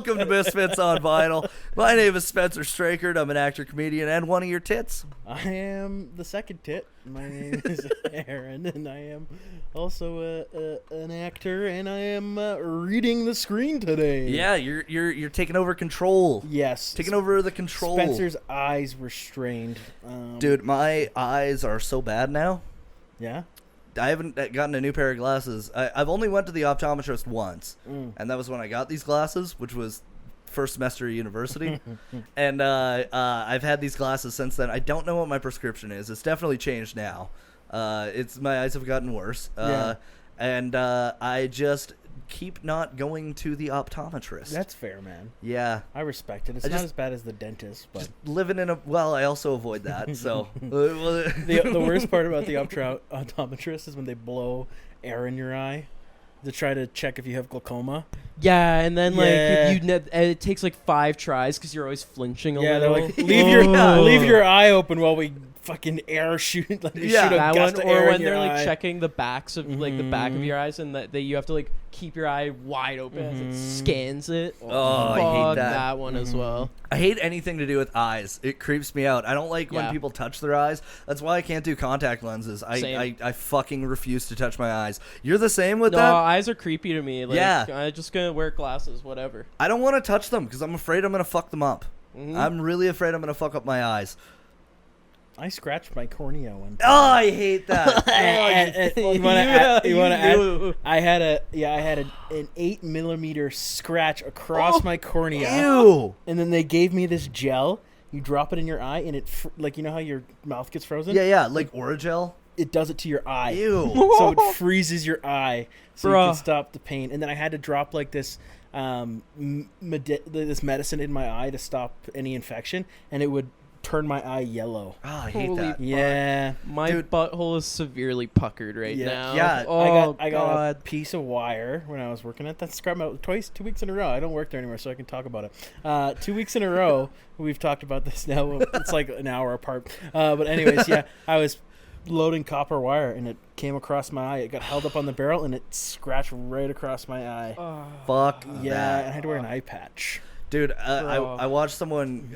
Welcome to Misfits on Vinyl. My name is Spencer Streichert. I'm an actor, comedian, and one of your tits. I am the second tit. My name is Aaron, and I am also an actor, and I am reading the screen today. Yeah, you're taking over control. Yes. Taking over the control. Spencer's eyes were strained. Dude, my eyes are so bad now. Yeah? I haven't gotten a new pair of glasses. I've only went to the optometrist once, and that was when I got these glasses, which was first semester of university. And I've had these glasses since then. I don't know what my prescription is. It's definitely changed now. My eyes have gotten worse. And I just keep not going to the optometrist. That's fair, man. Yeah. I respect it. It's not as bad as the dentist, but living in I also avoid that. So the worst part about the optometrist is when they blow air in your eye to try to check if you have glaucoma. Yeah, and then if it takes like 5 tries because you're always flinching a little. They're like, leave your eye open while we fucking air shoot. Like, shoot a that gust one, of air or when in your they're like eye. checking the backs of like the back of your eyes, and that you have to like keep your eye wide open as it scans it. Oh, I hate that one as well. I hate anything to do with eyes. It creeps me out. I don't like when people touch their eyes. That's why I can't do contact lenses. I fucking refuse to touch my eyes. You're the same with that? No, eyes are creepy to me. Like, yeah. I'm just going to wear glasses, whatever. I don't want to touch them because I'm afraid I'm going to fuck them up. I'm really afraid I'm going to fuck up my eyes. I scratched my cornea one time. Oh, I hate that. You want to add? I had an 8mm scratch across my cornea. Ew. And then they gave me this gel. You drop it in your eye, and it like, you know how your mouth gets frozen? Yeah, like Oragel. It does it to your eye. Ew. So it freezes your eye, so you can stop the pain. And then I had to drop like this this medicine in my eye to stop any infection, and it would turn my eye yellow. Oh, I hate that. Yeah. My butthole is severely puckered right now. Yeah. I got a piece of wire when I was working at that scrap metal 2 weeks in a row. I don't work there anymore, so I can talk about it. 2 weeks in a row. We've talked about this now. It's like an hour apart. But anyways, I was loading copper wire, and it came across my eye. It got held up on the barrel, and it scratched right across my eye. Fuck yeah, that. I had to wear an eye patch. Dude, I watched someone...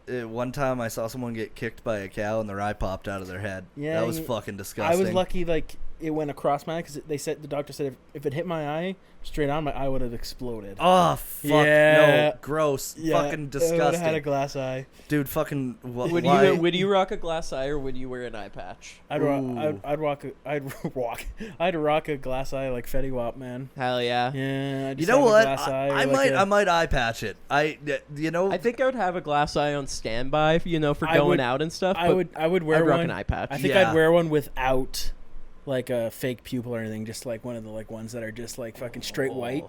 one time I saw someone get kicked by a cow and their eye popped out of their head. Yeah, that was fucking disgusting. I was lucky, like, it went across my eye because the doctor said if it hit my eye straight on, my eye would have exploded. Oh, fuck. Yeah. No, gross. Yeah, fucking disgusting. I would have had a glass eye. Dude, fucking... Would you rock a glass eye, or would you wear an eye patch? I'd rock a glass eye like Fetty Wap, man. Hell yeah. Yeah. You know what? I might eye patch it. I think I would have a glass eye on standby, for going out and stuff. I would wear I'd one. rock an eye patch. I think I'd wear one without like a fake pupil or anything, just like one of the like ones that are just like fucking straight white.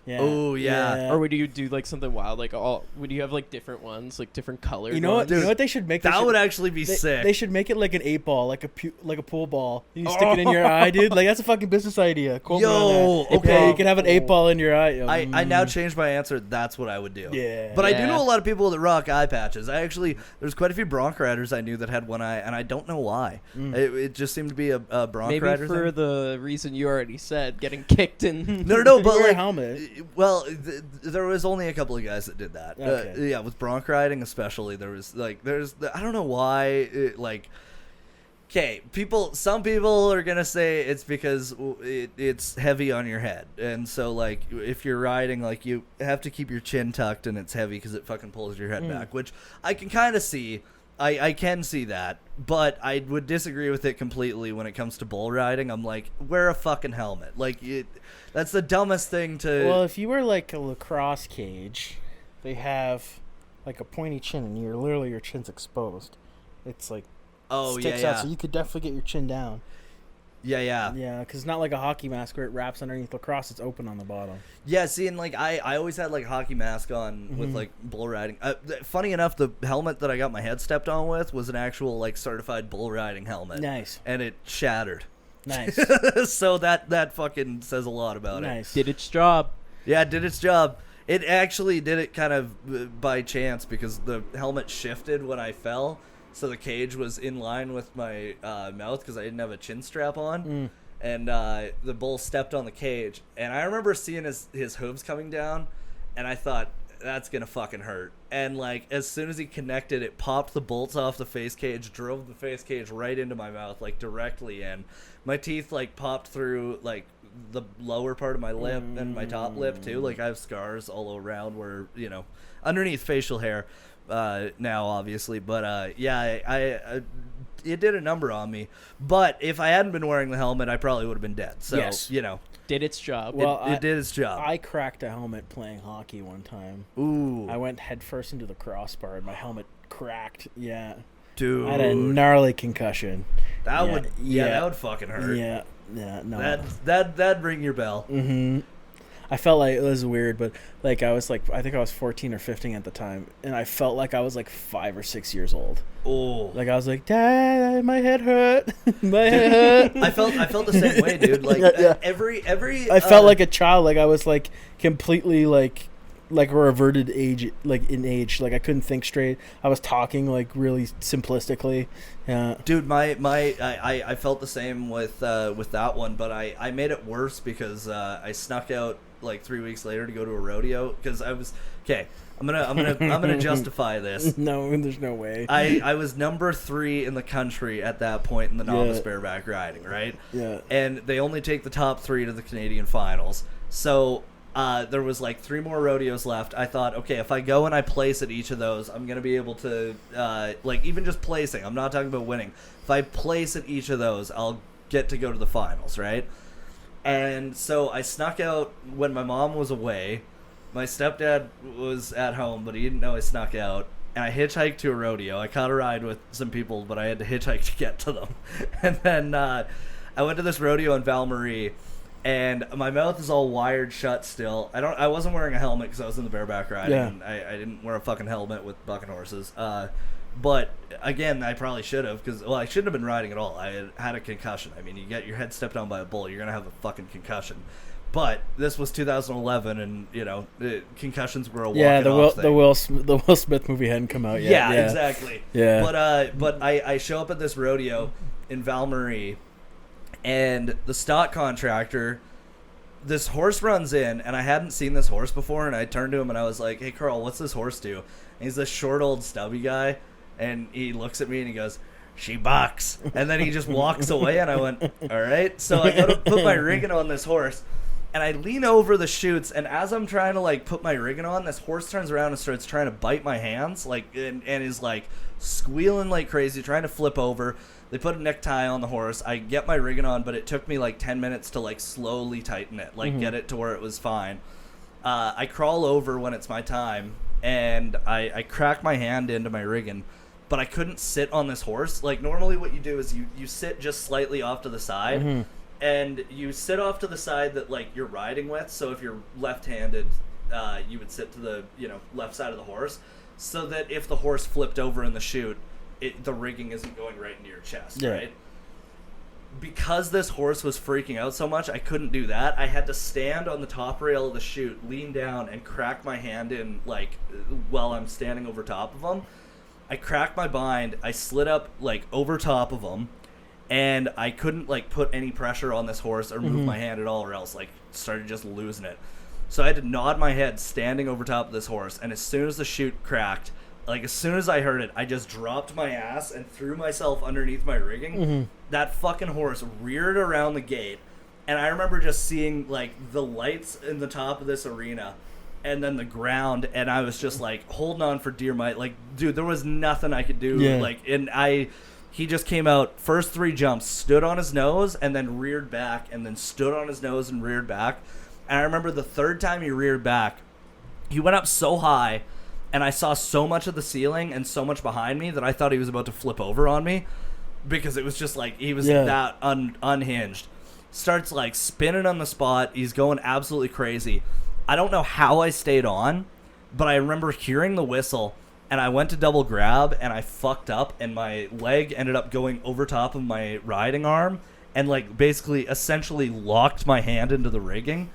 Yeah. Oh yeah. Or would you do like something wild, like would you have like different ones, like different colors? You know what? Dude, you know what they should make? That would actually be sick. They should make it like an 8-ball, like a pool ball. You stick it in your eye, dude. Like, that's a fucking business idea. Okay. You can have an 8-ball in your eye. I now changed my answer. That's what I would do. Yeah. But I do know a lot of people that rock eye patches. There's quite a few bronc riders I knew that had one eye, and I don't know why. It just seemed to be a bronc rider Maybe for the reason you already said, getting kicked in. No, but wear like a helmet. Well, there was only a couple of guys that did that. Okay. Yeah, with bronc riding especially, there's I don't know why. Okay, some people are gonna say it's because it's heavy on your head, and so like if you're riding, like you have to keep your chin tucked, and it's heavy because it fucking pulls your head back, which I can kind of see. I can see that, but I would disagree with it completely when it comes to bull riding. I'm like, wear a fucking helmet. Like, that's the dumbest thing to... Well, if you wear, like, a lacrosse cage, they have, like, a pointy chin, and your chin's exposed. It's, like, sticks out, so you could definitely get your chin down. Yeah, because it's not like a hockey mask where it wraps underneath lacrosse. It's open on the bottom. Yeah, see, and like I always had like a hockey mask on with like bull riding. Funny enough, the helmet that I got my head stepped on with was an actual like certified bull riding helmet. Nice. And it shattered. Nice. So that fucking says a lot about it. Did its job. Yeah, it did its job. It actually did it kind of by chance because the helmet shifted when I fell. So the cage was in line with my mouth because I didn't have a chin strap on. And the bull stepped on the cage. And I remember seeing his hooves coming down. and I thought, that's gonna fucking hurt. And like as soon as he connected, it popped the bolts off the face cage, drove the face cage right into my mouth, like directly in. My teeth like popped through like the lower part of my lip and my top lip too. Like I have scars all around where, you know, underneath facial hair now obviously, but yeah, I it did a number on me. But if I hadn't been wearing the helmet, I probably would have been dead. So Yes. you know, Did its job. Well, it did its job. I cracked a helmet playing hockey one time. Ooh, I went headfirst into the crossbar and my helmet cracked. Yeah. dude, I had a gnarly concussion. that yeah, would yeah. that would fucking hurt. Yeah. No. That'd ring your bell. Mm-hmm. I felt like it was weird, but like I think I was 14 or 15 at the time, and I felt like I was like 5 or 6 years old. Oh, Like I was like, Dad, my head hurt. My head hurt. I felt the same way, dude. Like Yeah. every I felt like a child. Like I was like completely like a reverted age, like in age. Like I couldn't think straight. I was talking like really simplistically. Yeah. dude, I felt the same with that one, but I made it worse because I snuck out like 3 weeks later to go to a rodeo because I was okay. I'm gonna justify this. No, there's no way. I was number 3 in the country at that point in the novice bareback riding, right? Yeah. And they only take the top 3 to the Canadian finals. So there was like 3 more rodeos left. I thought, okay, if I go and I place at each of those, I'm gonna be able to like even just placing. I'm not talking about winning. If I place at each of those, I'll get to go to the finals, right? And so I snuck out when my mom was away. My stepdad was at home, but he didn't know I snuck out. And I hitchhiked to a rodeo. I caught a ride with some people, but I had to hitchhike to get to them. And then I went to this rodeo in Val Marie, and my mouth is all wired shut still. I wasn't wearing a helmet because I was in the bareback riding. Yeah. And I didn't wear a fucking helmet with bucking horses. But again, I probably should have because I shouldn't have been riding at all. I had a concussion. I mean, you get your head stepped on by a bull, you're gonna have a fucking concussion. But this was 2011, and you know, concussions were a walking off thing. the Will Smith movie hadn't come out yet. Yeah, exactly. Yeah. But I show up at this rodeo in Val Marie, and the stock contractor, this horse runs in, and I hadn't seen this horse before, and I turned to him and I was like, "Hey, Carl, what's this horse do?" And he's this short, old, stubby guy, and he looks at me and he goes, "She bucks," and then he just walks away, and I went, "All right." So I go to put my rigging on this horse, and I lean over the chutes, and as I'm trying to like put my rigging on, this horse turns around and starts trying to bite my hands, like and is like squealing like crazy, trying to flip over. They put a necktie on the horse. I get my rigging on, but it took me like 10 minutes to like slowly tighten it, like get it to where it was fine. I crawl over when it's my time, and I crack my hand into my rigging, but I couldn't sit on this horse. Like normally what you do is you sit just slightly off to the side, and you sit off to the side that like you're riding with. So if you're left-handed, you would sit to the left side of the horse, so that if the horse flipped over in the chute, the rigging isn't going right into your chest, right? Because this horse was freaking out so much, I couldn't do that. I had to stand on the top rail of the chute, lean down, and crack my hand in like while I'm standing over top of him. I cracked my bind. I slid up like over top of him, and I couldn't like put any pressure on this horse or move my hand at all, or else like started just losing it. So I had to nod my head standing over top of this horse, and as soon as the chute cracked, like as soon as I heard it, I just dropped my ass and threw myself underneath my rigging. That fucking horse reared around the gate, and I remember just seeing like the lights in the top of this arena and then the ground, and I was just like holding on for dear might. Like, dude, there was nothing I could do. Like, and he just came out, first 3 jumps, stood on his nose and then reared back, and then stood on his nose and reared back. And I remember the 3rd time he reared back, he went up so high, and I saw so much of the ceiling and so much behind me that I thought he was about to flip over on me, because it was just like he was that unhinged. Starts like spinning on the spot. He's going absolutely crazy. I don't know how I stayed on, but I remember hearing the whistle, and I went to double grab, and I fucked up, and my leg ended up going over top of my riding arm, and like basically essentially locked my hand into the rigging.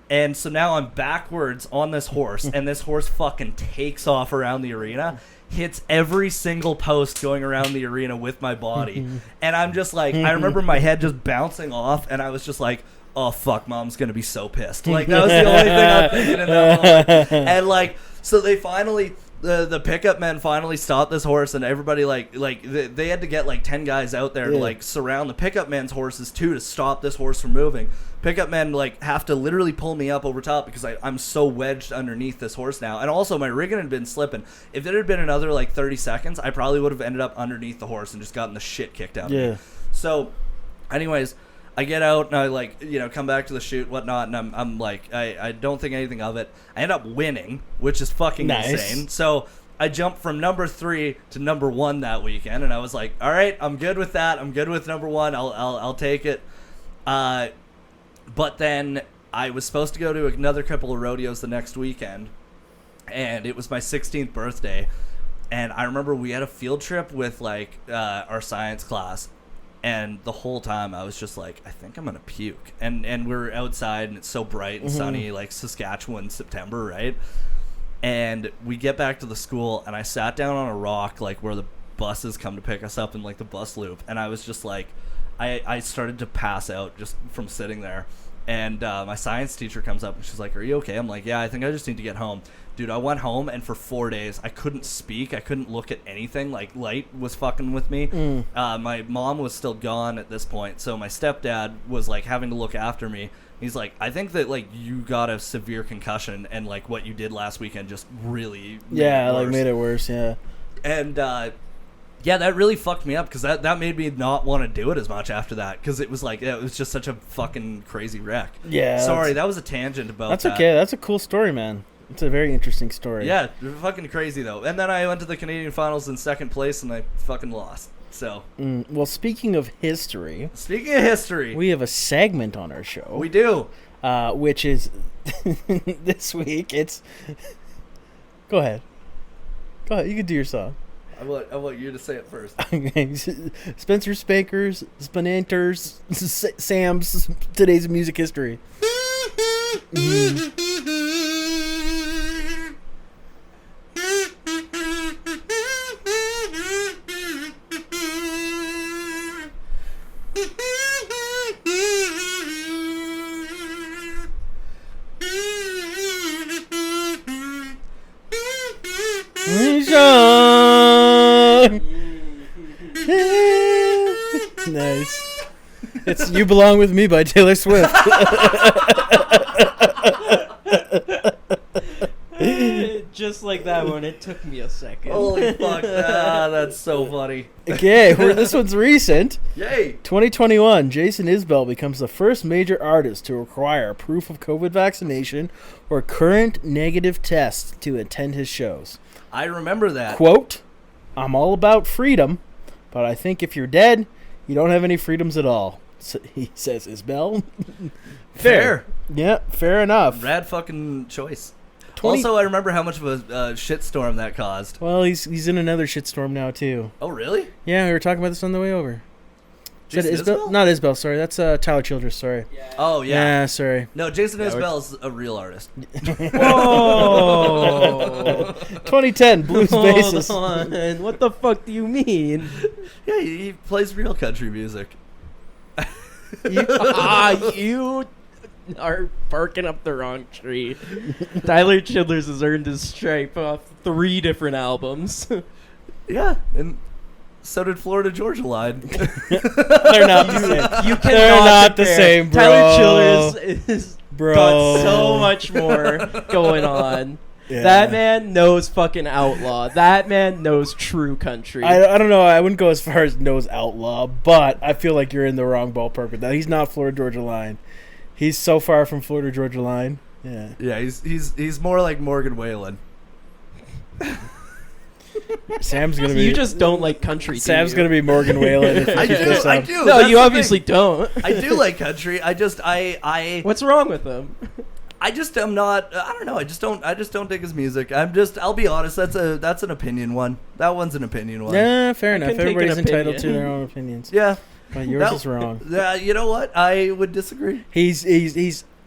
And so now I'm backwards on this horse, and this horse fucking takes off around the arena, hits every single post going around the arena with my body. And I'm just like, I remember my head just bouncing off, and I was just like, oh fuck, mom's gonna be so pissed. Like that was the only thing I'm thinking in that moment. And like, so they finally. The pickup men finally stopped this horse, and everybody they had to get like 10 guys out there to like surround the pickup men's horses too to stop this horse from moving. Pickup men like have to literally pull me up over top because I'm so wedged underneath this horse now, and also my rigging had been slipping. If it had been another like 30 seconds, I probably would have ended up underneath the horse and just gotten the shit kicked out of me. So, anyways. I get out and I like, you know, come back to the shoot, whatnot, and I'm like, I don't think anything of it. I end up winning, which is fucking insane. So I jumped from number 3 to number 1 that weekend, and I was like, all right, I'm good with that. I'm good with number 1. I'll take it. But then I was supposed to go to another couple of rodeos the next weekend, and it was my 16th birthday, and I remember we had a field trip with like our science class. And the whole time I was just like, I think I'm going to puke. And we're outside and it's so bright and sunny, like Saskatchewan, September, right? And we get back to the school and I sat down on a rock, like where the buses come to pick us up in like the bus loop. And I was just like, I started to pass out just from sitting there. And my science teacher comes up and she's like, are you okay? I'm like, yeah, I think I just need to get home. Dude, I went home and for 4 days I couldn't speak. I couldn't look at anything. Like light was fucking with me. My mom was still gone at this point, so my stepdad was like having to look after me. He's like, I think that like you got a severe concussion and like what you did last weekend just really made it worse. And yeah, that really fucked me up because that made me not want to do it as much after that because it was like it was just such a fucking crazy wreck. Yeah. Sorry, that was a tangent about that. That's okay. That's a cool story, man. It's a very interesting story. Yeah, fucking crazy though. And then I went to the Canadian finals in second place and I fucking lost. So. Well, speaking of history, we have a segment on our show. We do. Which is this week. It's. Go ahead. You can do your song. I want you to say it first. Okay. Spencer Spankers, Spananters, Sam's Today's Music History. Nice. It's You Belong With Me by Taylor Swift. Just like that one, it took me a second. Holy fuck. That's so funny. Okay, this one's recent. Yay. 2021, Jason Isbell becomes the first major artist to require proof of COVID vaccination or current negative test to attend his shows. I remember that. Quote, I'm all about freedom, but I think if you're dead, you don't have any freedoms at all. So he says, Isbell. Fair. Yeah, fair enough. Rad fucking choice. Also, I remember how much of a shitstorm that caused. Well, he's in another shitstorm now, too. Oh, really? Yeah, we were talking about this on the way over. Jason Isbell? Not Isbell, sorry. That's Tyler Childress, sorry. Yeah. Oh, yeah. Yeah, sorry. No, Jason Isbell's a real artist. Whoa! 2010, blues bassist. Hold on. What the fuck do you mean? Yeah, he plays real country music. You are barking up the wrong tree. Tyler Childers has earned his stripe off 3 different albums. Yeah, and so did Florida Georgia Line. They're not the same. You cannot They're not the compare. same, bro. Tyler Childers is got so much more going on. Yeah. That man knows fucking outlaw. That man knows true country. I don't know. I wouldn't go as far as knows outlaw, but I feel like you're in the wrong ballpark with that. He's not Florida Georgia Line. He's so far from Florida Georgia Line. Yeah. Yeah, he's more like Morgan Whalen. Sam's gonna be. You just don't like country. Sam's gonna be Morgan Whalen. I do. No, you obviously don't. I do like country. I. What's wrong with him? I just am not. I don't know. I just don't dig his music. I'll be honest. That's an opinion one. That one's an opinion one. Yeah, fair enough. Everybody's entitled to their own opinions. Yeah. But yours is wrong. You know what? I would disagree. He's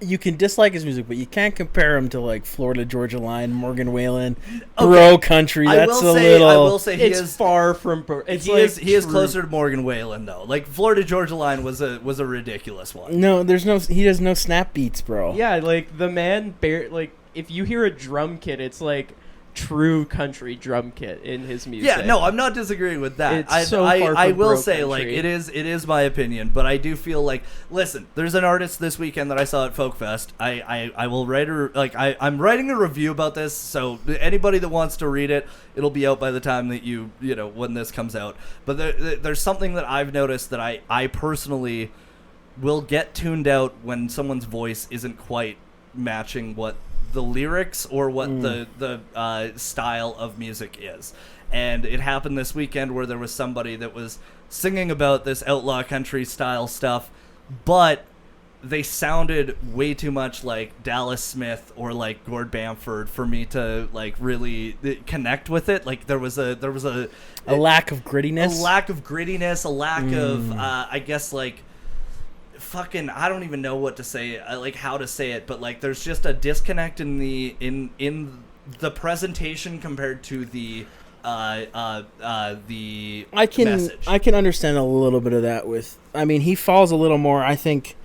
you can dislike his music, but you can't compare him to like Florida Georgia Line, Morgan Wallen, Bro Country. That's a little. I will say it's far from. He is closer to Morgan Wallen though. Like Florida Georgia Line was a ridiculous one. No, he does no snap beats, bro. Yeah, like the man if you hear a drum kit, it's like true country drum kit in his music. Yeah, no, I'm not disagreeing with that. I will say, like, it is my opinion, but I do feel like, listen, there's an artist this weekend that I saw at Folk Fest. I will write I'm writing a review about this, so anybody that wants to read it, it'll be out by the time that when this comes out. But there's something that I've noticed that I personally will get tuned out when someone's voice isn't quite matching what the lyrics or what the style of music is. And it happened this weekend where there was somebody that was singing about this outlaw country style stuff, but they sounded way too much like Dallas Smith or like Gord Bamford for me to like really connect with it. Like there was a lack of grittiness, a lack of I guess like fucking I don't even know what to say, like how to say it, but like there's just a disconnect in the presentation compared to the message. I can understand a little bit of that with, I mean, he falls a little more, I think,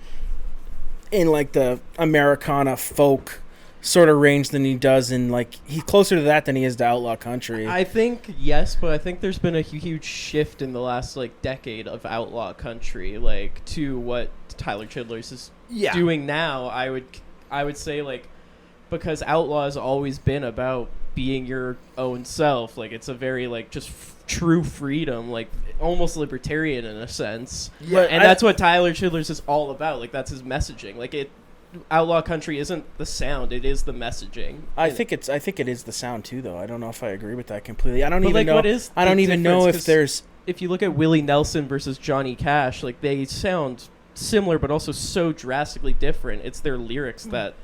in like the Americana folk sort of range than he does in like, he's closer to that than he is to outlaw country. I think yes, but I think there's been a huge shift in the last like decade of outlaw country, like to what Tyler Childers is doing now. I would say like, because outlaw has always been about being your own self. Like it's a very like just true freedom, like almost libertarian in a sense. Yeah, and that's what Tyler Childers is all about. Like that's his messaging. Like outlaw country isn't the sound; it is the messaging. I think it is the sound too, though. I don't know if I agree with that completely. I don't even know if there's. If you look at Willie Nelson versus Johnny Cash, like they sound similar, but also so drastically different. It's their lyrics that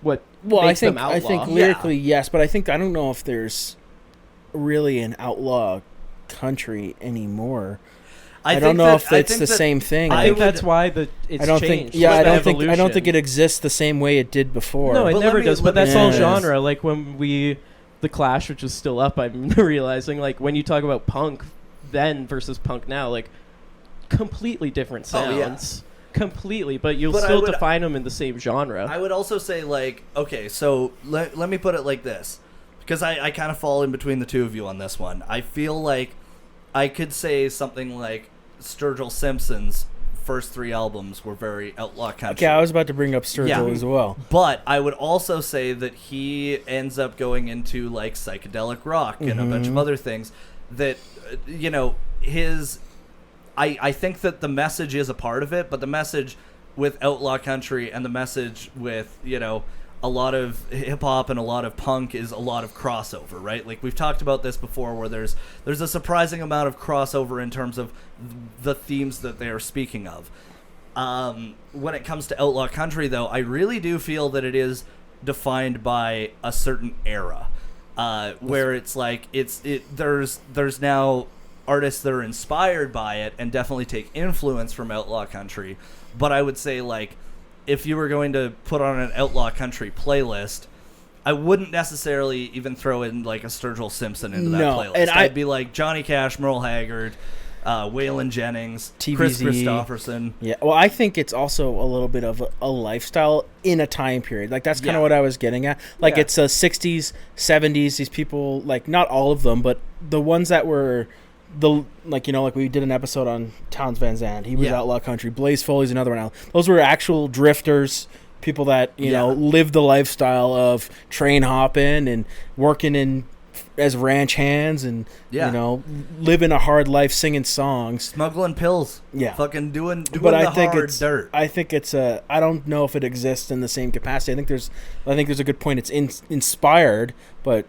makes them outlaw. I think lyrically, yes, but I don't know if there's really an outlaw country anymore. I don't know if it's the same thing. I think that's why it's changed. I don't think it exists the same way it did before. No, it never does. But that's all genre. Like when the Clash, which is still up, I'm realizing, like when you talk about punk then versus punk now, like completely different sounds. Completely, but you'll still define them in the same genre. I would also say, like, okay, so let me put it like this, because I kind of fall in between the two of you on this one. I feel like I could say something like Sturgill Simpson's first 3 albums were very outlaw country. Okay, I was about to bring up Sturgill as well. But I would also say that he ends up going into, like, psychedelic rock and a bunch of other things that, I think that the message is a part of it, but the message with outlaw country and the message with, a lot of hip-hop and a lot of punk is a lot of crossover, right? Like, we've talked about this before where there's a surprising amount of crossover in terms of the themes that they are speaking of. When it comes to outlaw country, though, I really do feel that it is defined by a certain era, where it's like there's now artists that are inspired by it and definitely take influence from outlaw country. But I would say, like, if you were going to put on an outlaw country playlist, I wouldn't necessarily even throw in like a Sturgill Simpson into that playlist. And I'd be like Johnny Cash, Merle Haggard, Waylon Jennings, TVZ. Chris Christopherson. Yeah, well, I think it's also a little bit of a lifestyle in a time period. Like, that's kind of what I was getting at. Like, it's 60s, 70s, these people, like, not all of them, but the ones that were... like we did an episode on Townes Van Zandt. He was outlaw country. Blaze Foley's another one. Those were actual drifters, people that lived the lifestyle of train hopping and working as ranch hands and living a hard life, singing songs, smuggling pills, fucking doing but the hard dirt. I think it's I don't know if it exists in the same capacity. I think there's a good point. It's inspired, but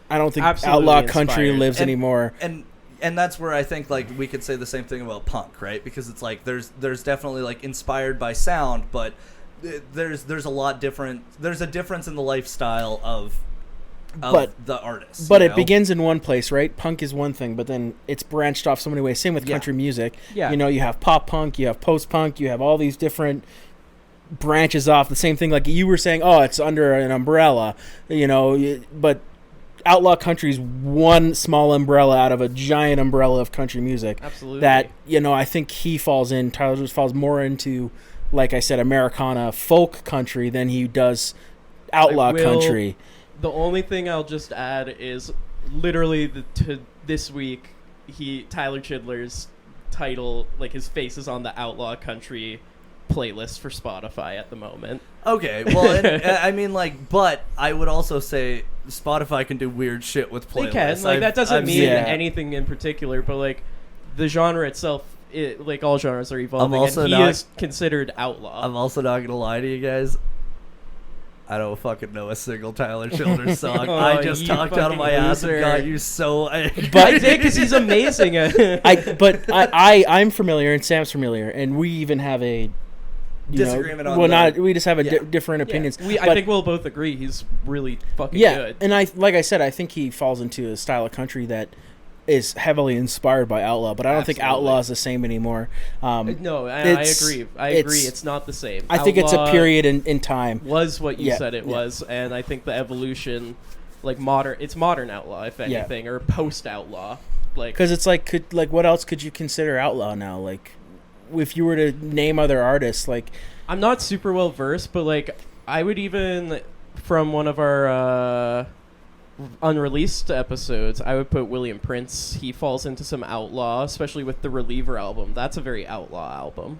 I don't think outlaw country lives anymore. And that's where I think, like, we could say the same thing about punk, right? Because it's like there's definitely, like, inspired by sound, but there's a lot different. There's a difference in the lifestyle of the artist. But it begins in one place, right? Punk is one thing, but then it's branched off so many ways. Same with country music. Yeah. You have pop punk, you have post punk, you have all these different branches off. The same thing like you were saying, oh, it's under an umbrella, but outlaw country is one small umbrella out of a giant umbrella of country music. Absolutely. That, I think Tyler falls more into, like I said, Americana folk country than he does outlaw country. The only thing I'll just add is literally this week, Tyler Chidler's title, like his face is on the outlaw country playlist for Spotify at the moment. Okay, well, and, I mean, like, but I would also say Spotify can do weird shit with playlists. They can, like, that doesn't mean anything in particular, but like the genre itself, like all genres are evolving, and he is considered outlaw. I'm also not gonna lie to you guys. I don't fucking know a single Tyler Childers song. I just talked out of my ass and got you so. But I did, because he's amazing. I'm familiar, and Sam's familiar, and we even have a disagreement on we just have different opinions. I think we'll both agree he's really fucking good. And like I said, I think he falls into a style of country that is heavily inspired by outlaw, but I don't think outlaw is the same anymore. No, I agree. I agree. It's not the same. I think it's a period in time. Was what you said it was, and I think the evolution, like it's modern outlaw, if anything, or post outlaw, like because it's like what else could you consider outlaw now? Like, if you were to name other artists, like I'm not super well versed, but like I would even from one of our unreleased episodes, I would put William Prince. He falls into some outlaw, especially with the Reliever album. That's a very outlaw album.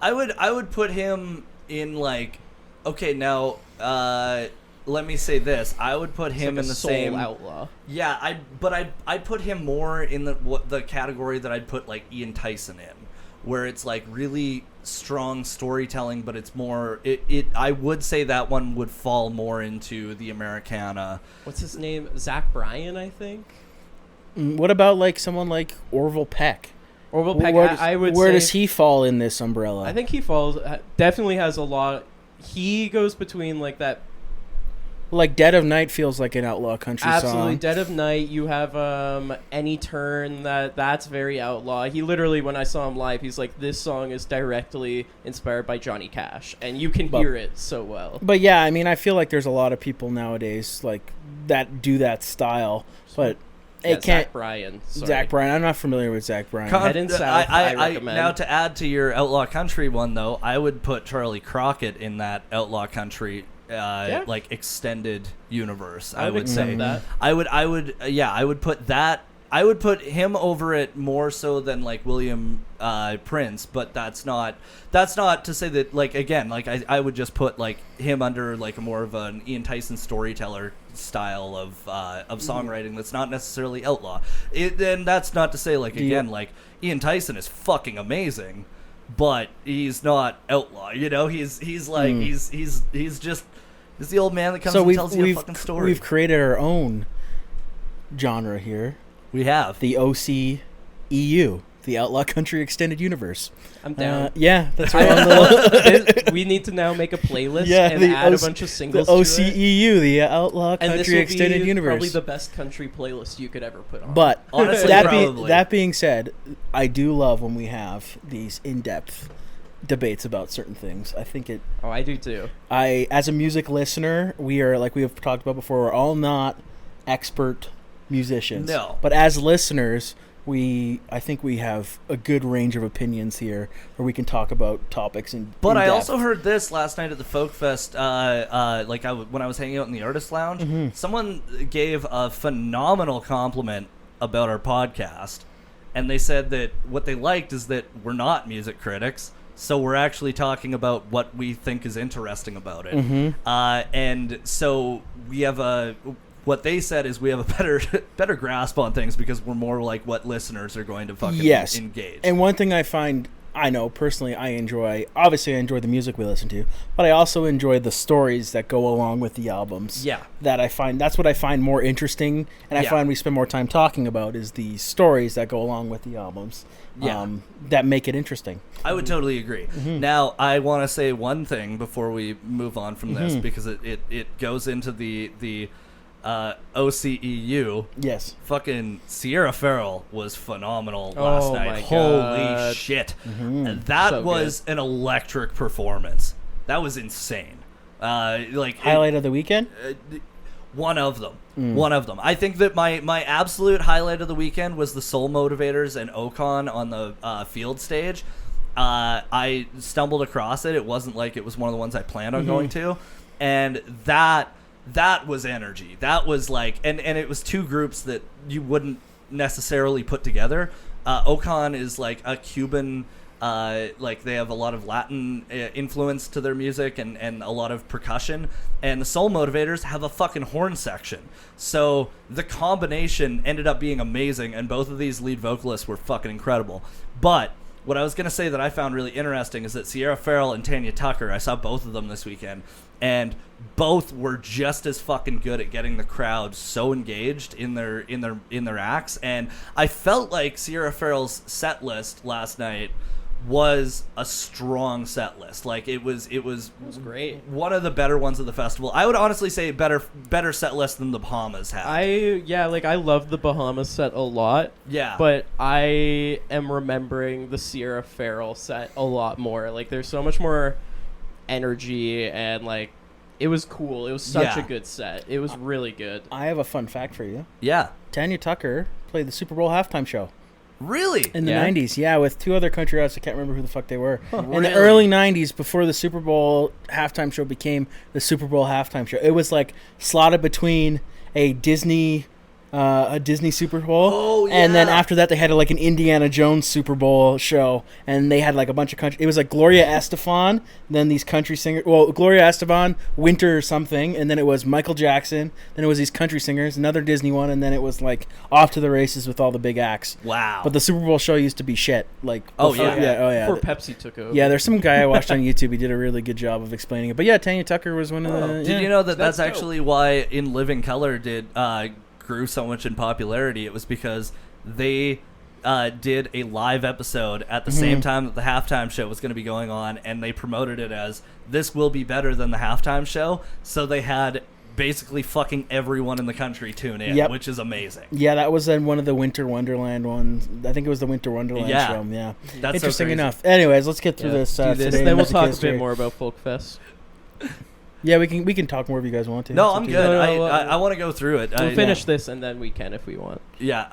I would put him in like, okay, now let me say this. I would put him in the same outlaw. Yeah, I'd put him more in the category that I'd put like Ian Tyson in, where it's like really strong storytelling, but it's more I would say that one would fall more into the Americana. What's his name? Zach Bryan, I think. What about like someone like Orville Peck? Orville Peck, I would say. Where does he fall in this umbrella? I think he falls, definitely has a lot. He goes between like that. Like Dead of Night feels like an outlaw country song. Absolutely, Dead of Night. You have Any Turn. That's very outlaw. He literally, when I saw him live, he's like, this song is directly inspired by Johnny Cash, and you can hear it so well. But yeah, I mean, I feel like there's a lot of people nowadays like that do that style, but it can't. Zach Bryan. Sorry. Zach Bryan. I'm not familiar with Zach Bryan. Head and South, I recommend. Now, to add to your outlaw country one, though, I would put Charlie Crockett in that outlaw country. Like extended universe. I would say that. I would put that. I would put him over it more so than like William Prince, but that's not to say that, like, again, like I would just put like him under like a more of an Ian Tyson storyteller style of songwriting that's not necessarily outlaw. And that's not to say, like, again, like Ian Tyson is fucking amazing, but he's not outlaw. He's like he's just the old man that comes and tells you a fucking story. We've created our own genre here. We have the OCEU, the Outlaw Country Extended Universe. I'm down. Yeah, that's right. We need to now make a playlist and add a bunch of singles to it. OCEU, the Outlaw Country Extended Universe. Probably the best country playlist you could ever put on. But honestly, that being said, I do love when we have these in-depth debates about certain things. I think it. Oh, I do too. As a music listener, we are, like we have talked about before, we're all not expert musicians. No. But as listeners, I think we have a good range of opinions here where we can talk about topics in But in I depth. also heard this last night at the Folk Fest, when I was hanging out in the Artist Lounge, someone gave a phenomenal compliment about our podcast, and they said that what they liked is that we're not music critics, so we're actually talking about what we think is interesting about it. And so we have what they said is we have a better grasp on things because we're more like what listeners are going to fucking engage. And one thing I know personally I enjoy the music we listen to, but I also enjoy the stories that go along with the albums. Yeah. That's what I find more interesting, and I find we spend more time talking about is the stories that go along with the albums. That make it interesting. I would totally agree. Now, I want to say one thing before we move on from this, because it goes into the OCEU. Yes. Fucking Sierra Farrell was phenomenal last night. My Holy God. shit. And that So was an electric performance. That was insane. Like highlight of the weekend. One of them. One of them. I think that my absolute highlight of the weekend was the Soul Motivators and Ocon on the field stage. I stumbled across it. It wasn't like it was one of the ones I planned on going to, and that was energy. That was like, and it was two groups that you wouldn't necessarily put together. Ocon is like a Cuban. Like they have a lot of Latin influence to their music and a lot of percussion, and the Soul Motivators have a fucking horn section. So the combination ended up being amazing, and both of these lead vocalists were fucking incredible. But what I was going to say that I found really interesting is that Sierra Farrell and Tanya Tucker, I saw both of them this weekend, and both were just as fucking good at getting the crowd so engaged in their acts. And I felt like Sierra Farrell's set list last night was a strong set list. Like it was great. One of the better ones of the festival. I would honestly say better set list than the Bahamas had. I love the Bahamas set a lot. Yeah. But I am remembering the Sierra Farrell set a lot more. Like there's so much more energy, and like it was cool. It was such a good set. It was really good. I have a fun fact for you. Yeah. Tanya Tucker played the Super Bowl halftime show. Really? In the 90s, with two other country artists. I can't remember who the fuck they were. In Really? the early 90s, before the Super Bowl halftime show became the Super Bowl halftime show, it was like slotted between a Disney Super Bowl. Oh, yeah. And then after that, they had like an Indiana Jones Super Bowl show, and they had like a bunch of country. It was like Gloria Estefan, then these country singers. Well, Gloria Estefan, Winter something, and then it was Michael Jackson. Then it was these country singers, another Disney one, and then it was like off to the races with all the big acts. Wow. But the Super Bowl show used to be shit. Like Oh, before, yeah. Before Pepsi took over. Yeah, there's some guy I watched on YouTube. He did a really good job of explaining it. But yeah, Tanya Tucker was one of the. Did you know that That's that's actually why In Living Color grew so much in popularity? It was because they did a live episode at the same time that the halftime show was going to be going on, and they promoted it as this will be better than the halftime show. So they had basically fucking everyone in the country tune in, which is amazing. Yeah, that was in one of the Winter Wonderland ones. I think it was the Winter Wonderland show. Yeah, that's interesting so enough. Anyways, let's get through this. Do this. Today Then we'll music talk a history. bit more about Folk Fest. Yeah, we can talk more if you guys want to. No, It's I'm up to good. you. No, I want to go through it. We'll finish this, and then we can if we want. Yeah,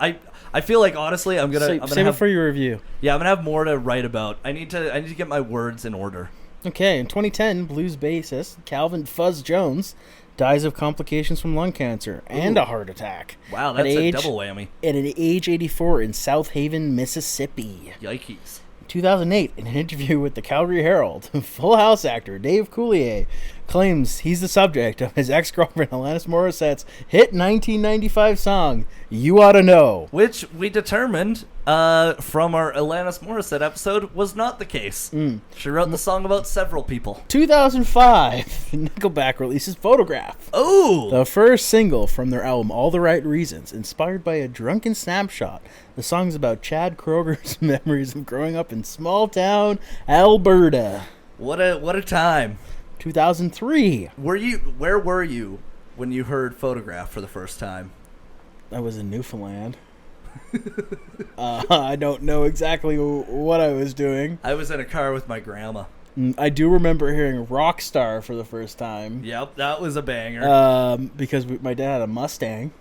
I feel like honestly I'm gonna Save have it for your review. Yeah, I'm gonna have more to write about. I need to get my words in order. Okay, in 2010, blues bassist Calvin Fuzz Jones dies of complications from lung cancer and a heart attack. Wow, that's a double whammy. At age 84 in South Haven, Mississippi. Yikes. 2008, in an interview with the Calgary Herald, Full House actor Dave Coulier claims he's the subject of his ex-girlfriend Alanis Morissette's hit 1995 song, You Oughta Know. Which we determined from our Alanis Morissette episode was not the case. She wrote the song about several people. 2005, Nickelback releases Photograph. Oh! The first single from their album All the Right Reasons, inspired by a drunken snapshot. The song's about Chad Kroger's memories of growing up in small town Alberta. What a time. 2003. Where were you when you heard Photograph for the first time? I was in Newfoundland. I don't know exactly what I was doing. I was in a car with my grandma. I do remember hearing Rockstar for the first time. Yep, that was a banger. Because my dad had a Mustang,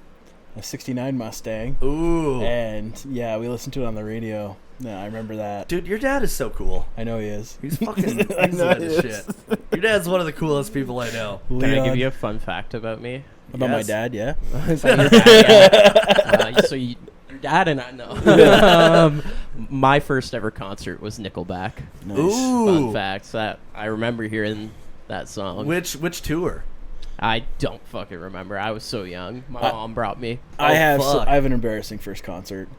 a 69 Mustang. Ooh. And yeah, we listened to it on the radio. Yeah, I remember that. Dude, your dad is so cool. I know he is. He's fucking he's that shit. Your dad's one of the coolest people I know. Can I give you a fun fact about me? About my dad, yeah? Your dad and I know. My first ever concert was Nickelback. Nice. Ooh. Fun facts that I remember hearing that song. Which tour? I don't fucking remember. I was so young. My mom brought me. I have an embarrassing first concert.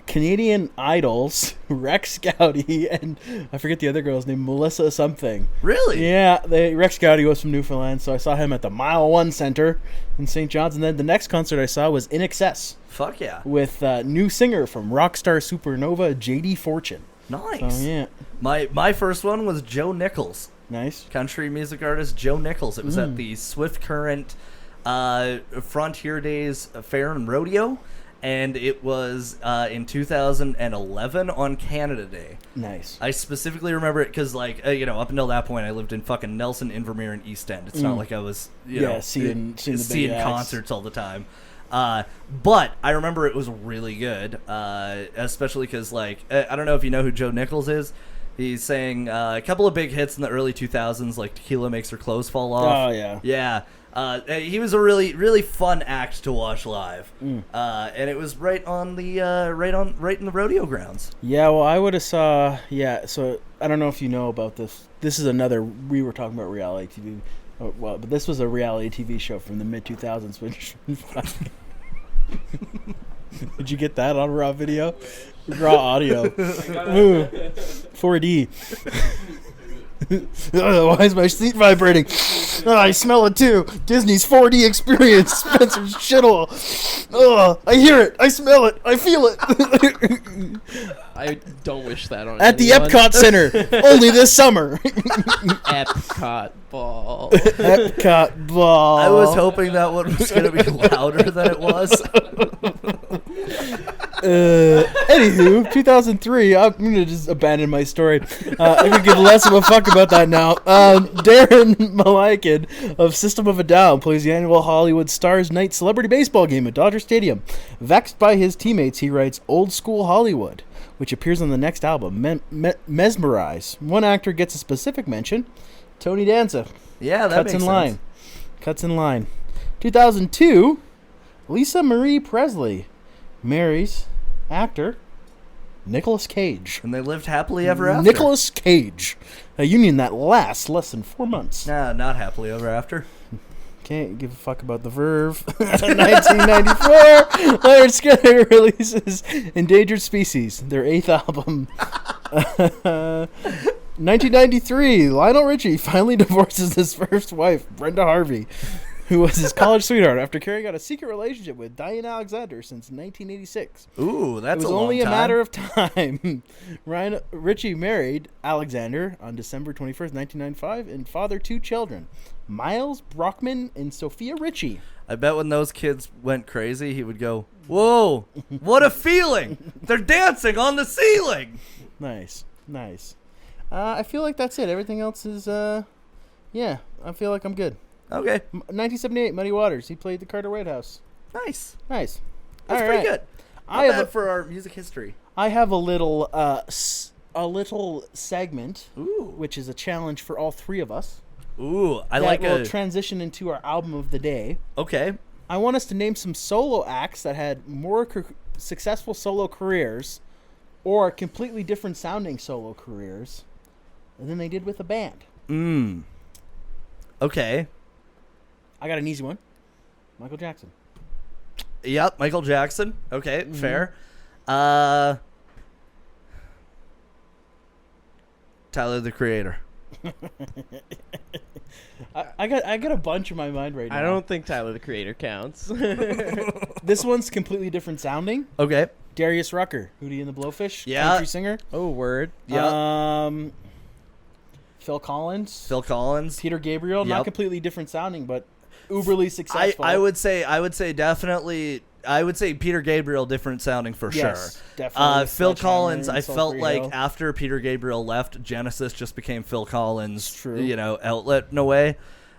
Canadian Idols, Rex Gowdy, and I forget the other girl's name, Melissa something. Really? Yeah, Rex Gowdy was from Newfoundland, so I saw him at the Mile 1 Center in St. John's, and then the next concert I saw was In Excess. Fuck yeah. With new singer from Rockstar Supernova, J.D. Fortune. Nice. So, yeah. My first one was Joe Nichols. Nice. Country music artist Joe Nichols. It was at the Swift Current Frontier Days Fair and Rodeo. and it was in 2011 on Canada Day. Nice. I specifically remember it because, like, up until that point, I lived in fucking Nelson, Invermere, and East End. It's not like I was, seeing the big acts. concerts all the time. But I remember it was really good, especially because, like, I don't know if you know who Joe Nichols is. He sang a couple of big hits in the early 2000s, like Tequila Makes Her Clothes Fall Off. Oh, yeah. Yeah. He was a really, really fun act to watch live, and it was right on the right in the rodeo grounds. Yeah, well, I would have saw. Yeah, so I don't know if you know about this. This is another. We were talking about reality TV. Well, but this was a reality TV show from the mid 2000s. Which did you get that on raw video, raw audio? Ooh, 4D. Why is my seat vibrating? Oh, I smell it too. Disney's 4D experience. Spencer's shithole. Oh, I hear it. I smell it. I feel it. I don't wish that on At anyone. the Epcot Center. Only this summer. Epcot ball. Epcot ball. I was hoping that one was going to be louder than it was. Anywho, 2003. I'm gonna just abandon my story. I could give less of a fuck about that now. Darren Malakian of System of a Down plays the annual Hollywood Stars Night celebrity baseball game at Dodger Stadium. Vexed by his teammates, he writes "Old School Hollywood," which appears on the next album, Mesmerize. One actor gets a specific mention: Tony Danza. Yeah, that makes sense. Cuts in line. 2002. Lisa Marie Presley marries actor Nicolas Cage. And they lived happily ever after. Nicolas Cage. A union that lasts less than 4 months. Nah, not happily ever after. Can't give a fuck about the Verve. 1994, Leonard Skinner releases Endangered Species, their 8th album. 1993, Lionel Richie finally divorces his first wife, Brenda Harvey, who was his college sweetheart after carrying out a secret relationship with Diane Alexander since 1986. Ooh, that's a long time. It was only a matter of time. Richie married Alexander on December 21st, 1995, and fathered 2 children, Miles Brockman and Sophia Richie. I bet when those kids went crazy, he would go, "Whoa, what a feeling! They're dancing on the ceiling!" Nice. I feel like that's it. Everything else is, yeah, I feel like I'm good. Okay. 1978, Muddy Waters. He played the Carter White House. Nice. That's pretty good. Not bad for our music history. I have a little segment, Ooh, which is a challenge for all 3 of us. Ooh, I that like will transition into our album of the day. Okay. I want us to name some solo acts that had more successful solo careers or completely different sounding solo careers than they did with a band. Okay. I got an easy one. Michael Jackson. Yep, Michael Jackson. Okay, fair. Tyler, the Creator. I got a bunch in my mind right now. I don't think Tyler, the Creator, counts. This one's completely different sounding. Okay. Darius Rucker, Hootie and the Blowfish, Yeah. country singer. Oh, word. Yeah. Phil Collins. Peter Gabriel, Yep. not completely different sounding, but uberly successful. I would say definitely. I would say Peter Gabriel different sounding for Yes, sure. definitely. Phil Collins, I Sultry felt like Hill. after Peter Gabriel left, Genesis just became Phil Collins' True. outlet in a way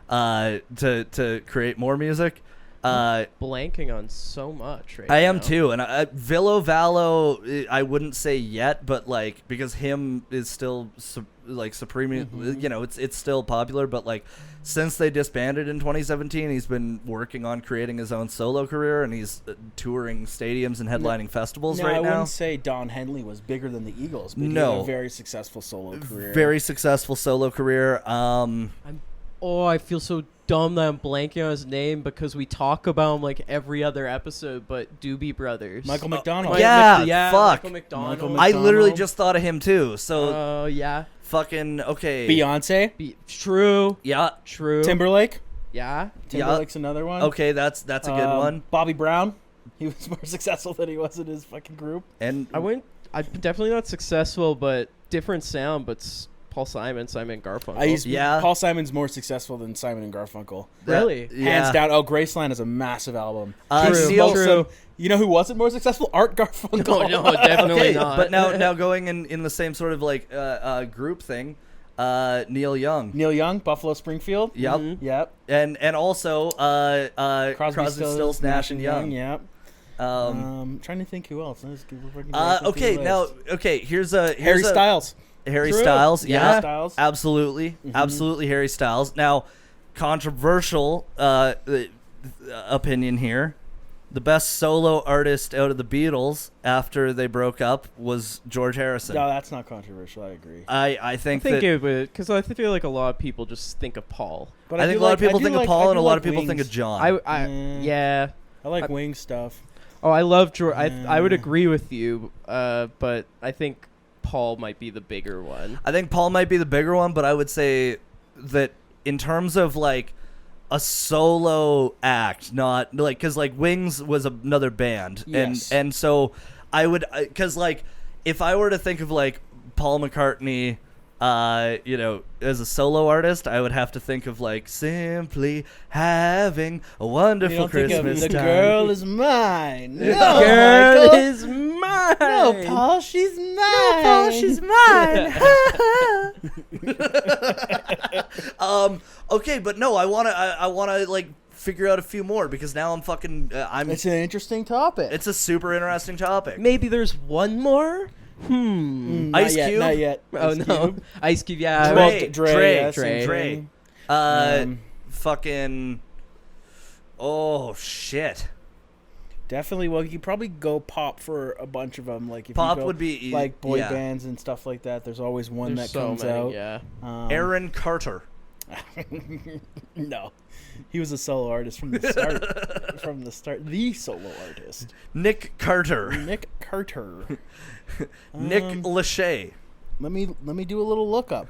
to create more music. Blanking on so much right I am now. too, and Villo Vallo, I wouldn't say yet, but like because him is still supreme, it's still popular. But like since they disbanded in 2017, he's been working on creating his own solo career, and he's touring stadiums and headlining festivals I right now. wouldn't say Don Henley was bigger than the Eagles, but he No. had a very successful solo career. Very successful solo career. I feel so dumb that I'm blanking on his name because we talk about him like every other episode, but Doobie Brothers. Michael McDonald. Fuck. Michael McDonald. Michael I literally McDonald. just thought of him too. So yeah. fucking okay. Beyonce. True. Yeah. True. Timberlake. Yeah. Timberlake's another one. Okay, that's a good one. Bobby Brown. He was more successful than he was in his fucking group. And I'm definitely not successful, but different sound, but Paul Simon and Garfunkel. Yeah. Paul Simon's more successful than Simon and Garfunkel. Really? Yeah. Hands down. Oh, Graceland is a massive album. True. He Neil- smoked some- You know who wasn't more successful? Art Garfunkel. No, definitely Okay, not. but now going in the same sort of like group thing, Neil Young. Neil Young, Buffalo Springfield. Yep. Mhm. Yep. And also Crosby, Stills, Nash and Young. Yep. Trying to think who else. Okay, here's Harry Styles. Harry True. Styles, Yeah. yeah, Styles. absolutely, absolutely Harry Styles. Now, controversial opinion here. The best solo artist out of the Beatles after they broke up was George Harrison. No, that's not controversial. I agree. I think I think that it would, because I feel like a lot of people just think of Paul. But I think a lot of people think of Paul and a lot of people think of John. Yeah. I like Wing stuff. Oh, I love George. I would agree with you, but I think Paul might be the bigger one. I think Paul might be the bigger one, but I would say that in terms of like a solo act, not like, because like Wings was another band, Yes. and so I would, because like if I were to think of like Paul McCartney, as a solo artist, I would have to think of like simply having a wonderful Christmas the time. girl is mine. No, Girl Michael. is mine. No, Paul, she's mine. No, Paul, she's mine. Okay, but no, I wanna like figure out a few more because now I'm fucking. It's an interesting topic. It's a super interesting topic. Maybe there's one more. Not Ice yet, Cube? Not yet. Oh Ice no, Cube. Ice Cube. Yeah. Dre. Fucking. Oh shit. Definitely. Well, you could probably go pop for a bunch of them. Like if Pop you go, would be like boy yeah. bands and stuff like that. There's always one There's that comes many, out. Yeah. Aaron Carter. No, he was a solo artist from the start. From the start, the solo artist. Nick Carter. Nick Carter. Nick Lachey. Let me do a little lookup.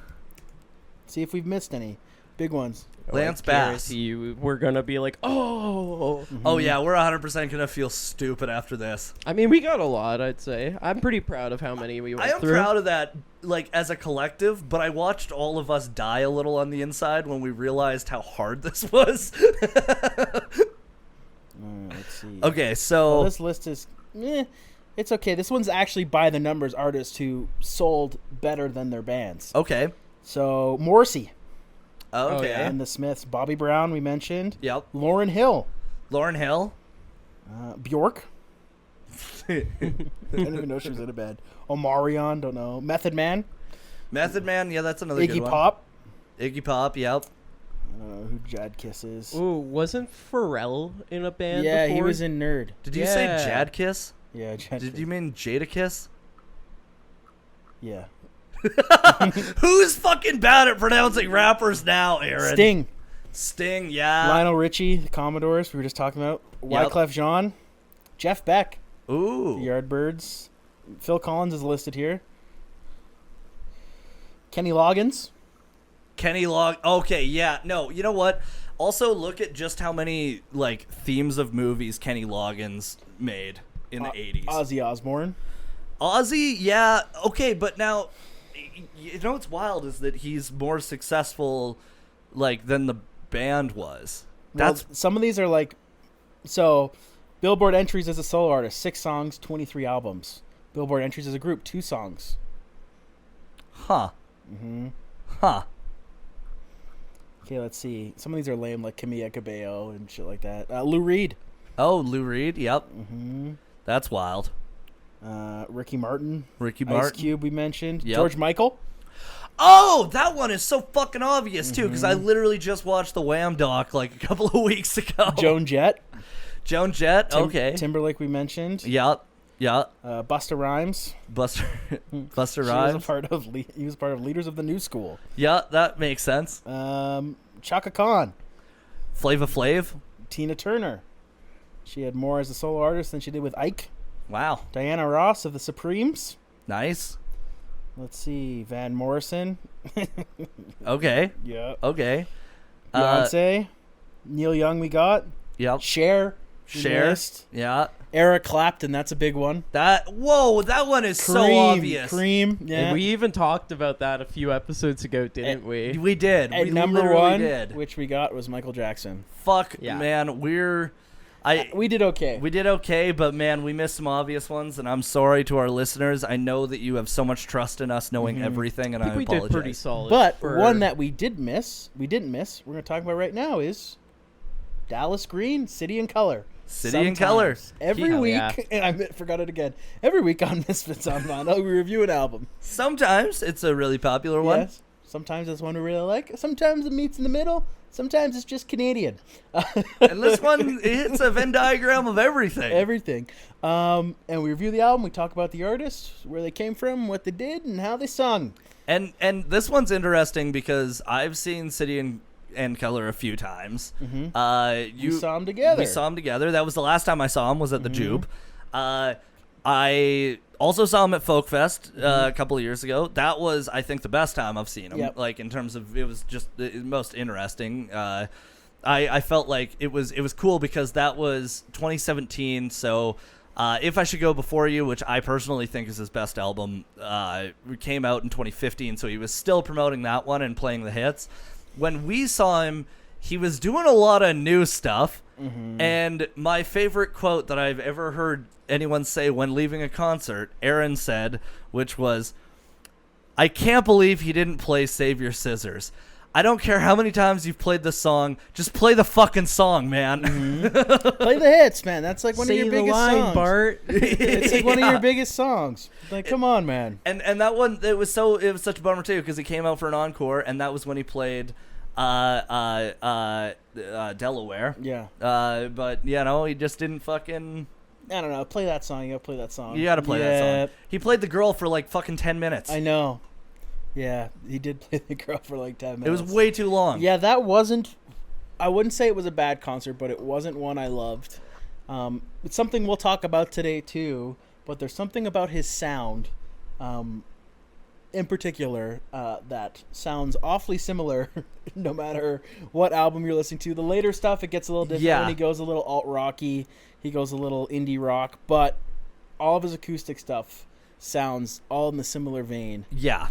See if we've missed any big ones. Lance I Bass. guarantee you, we're gonna be like, oh. Oh yeah, we're 100% gonna feel stupid after this. I mean, we got a lot. I'd say I'm pretty proud of how many we went I am through. proud of that, like as a collective. But I watched all of us die a little on the inside when we realized how hard this was. Let's see. Okay, so Well, this list is, it's okay. This one's actually by the numbers artists who sold better than their bands. okay, So Morrissey okay, yeah. and the Smiths, Bobby Brown we mentioned, yep. Lauryn Hill, Lauryn Hill. Bjork. I didn't even know she was in a band. Omarion, don't know. Method Man, Method Man, yeah, that's another good Iggy one. Pop. Iggy Pop, yep. I don't know who Jad Kiss is. Ooh, wasn't Pharrell in a band? Yeah, before? he was in Nerd. Did you say Yeah. Jad Kiss? Yeah, Jad Did Kiss. you mean Jada Kiss? Yeah. Who's fucking bad at pronouncing rappers now, Aaron? Sting, Sting, yeah. Lionel Richie, the Commodores we were just talking about. Yep. Wyclef Jean, Jeff Beck, Ooh. the Yardbirds. Phil Collins is listed here. Kenny Loggins. Kenny Okay, yeah. No, you know what? Also, look at just how many like themes of movies Kenny Loggins made in the 80s. Ozzy Osbourne. Ozzy, yeah. Okay, but now, you know what's wild is that he's more successful, like, than the band was. That's Well, some of these are like, so Billboard entries as a solo artist, 6 songs, 23 albums. Billboard entries as a group, 2 songs. huh. Huh. Okay, let's see. Some of these are lame, like Camilla Cabello and shit like that. Lou Reed. Oh, Lou Reed. Yep. That's wild. Ricky Martin. Ricky Ice Martin. Cube we mentioned. Yep. George Michael. Oh, that one is so fucking obvious too, because I literally just watched the Wham doc like a couple of weeks ago. Joan Jett. Joan Jett. Okay. Timberlake we mentioned. Yep. Yep. Busta Rhymes. Buster He Rhymes. was he was part of Leaders of the New School. Yeah, that makes sense. Chaka Khan. Flava Flav. Tina Turner. She had more as a solo artist than she did with Ike. Wow. Diana Ross of the Supremes. Nice. Let's see. Van Morrison. Okay. Yeah. Okay. Beyonce. Neil Young we got. Yep. Cher. Cher. Yeah. Eric Clapton. That's a big one. That one is so obvious. Cream. Yeah. And we even talked about that a few episodes ago, didn't we? We did. And We number literally one, did. which we got, was Michael Jackson. Fuck, Yeah. man. We did okay. We did okay, but man, we missed some obvious ones, and I'm sorry to our listeners. I know that you have so much trust in us knowing everything, and I we apologize. did pretty solid. But one that we didn't miss, we're going to talk about right now is Dallas Green, City and Color. City and Color. Every week, and I forgot it again. Every week on Misfits on Vinyl, we review an album. Sometimes it's a really popular one. Yes. Sometimes it's one we really like. Sometimes it meets in the middle. Sometimes it's just Canadian. And this one, it's a Venn diagram of everything. Everything. And we review the album. We talk about the artists, where they came from, what they did, and how they sung. And this one's interesting because I've seen City and Color a few times. You saw them together. We saw them together. That was the last time I saw them, was at the Jube. I also saw him at Folk Fest a couple of years ago. That was, I think, the best time I've seen him. Yep. Like, in terms of, it was just the most interesting. I felt like it was cool because that was 2017. So, If I Should Go Before You, which I personally think is his best album, came out in 2015. So he was still promoting that one and playing the hits. When we saw him, he was doing a lot of new stuff. And my favorite quote that I've ever heard anyone say when leaving a concert, Aaron said, which was, "I can't believe he didn't play Save Your Scissors. I don't care how many times you've played the song, just play the fucking song, man." Play the hits, man. That's like one of your biggest songs. Bart. It's like one of your biggest songs. Like, come on, man. And that one, it was such a bummer too, because it came out for an encore, and that was when he played Delaware. Yeah. But he just didn't fucking. I don't know. Play that song. You gotta play that song. You gotta play that song. He played the girl for like fucking 10 minutes. I know. Yeah, he did play the girl for like 10 minutes. It was way too long. Yeah, that wasn't. I wouldn't say it was a bad concert, but it wasn't one I loved. It's something we'll talk about today too. But there's something about his sound, in particular, that sounds awfully similar, no matter what album you're listening to. The later stuff, it gets a little different. Yeah. When he goes a little alt-rocky, he goes a little indie rock, but all of his acoustic stuff sounds all in the similar vein. Yeah.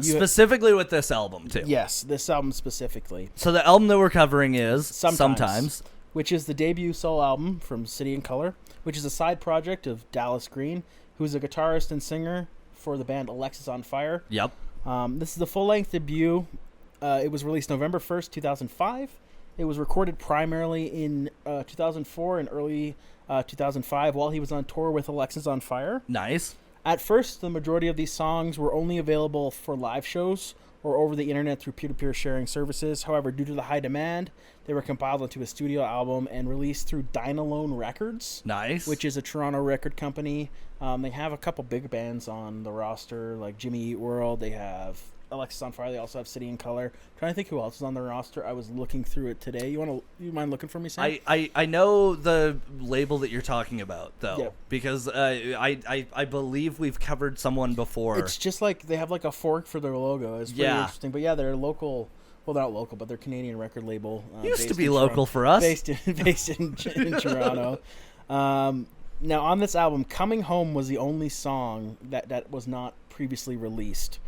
Specifically with this album, too. Yes, this album specifically. So the album that we're covering is Sometimes, which is the debut solo album from City and Color, which is a side project of Dallas Green, who's a guitarist and singer for the band Alexis on Fire. Yep. This is the full-length debut. It was released November 1st, 2005. It was recorded primarily in 2004 and early 2005 while he was on tour with Alexis on Fire. Nice. At first, the majority of these songs were only available for live shows or over the internet through peer-to-peer sharing services. However, due to the high demand, they were compiled into a studio album and released through Dynalone Records. Nice. Which is a Toronto record company. They have a couple big bands on the roster, like Jimmy Eat World. They have Alexis on Fire. They also have City and Color. I'm trying to think who else is on the roster. I was looking through it today. You mind looking for me, Sam? I know the label that you're talking about, though, Yep. because I believe we've covered someone before. It's just like they have like a fork for their logo. It's pretty interesting. But yeah, they're local. Well, they're not local, but they're Canadian record label. Used to be local for us. Based in Toronto. Now, on this album, Coming Home was the only song that was not previously released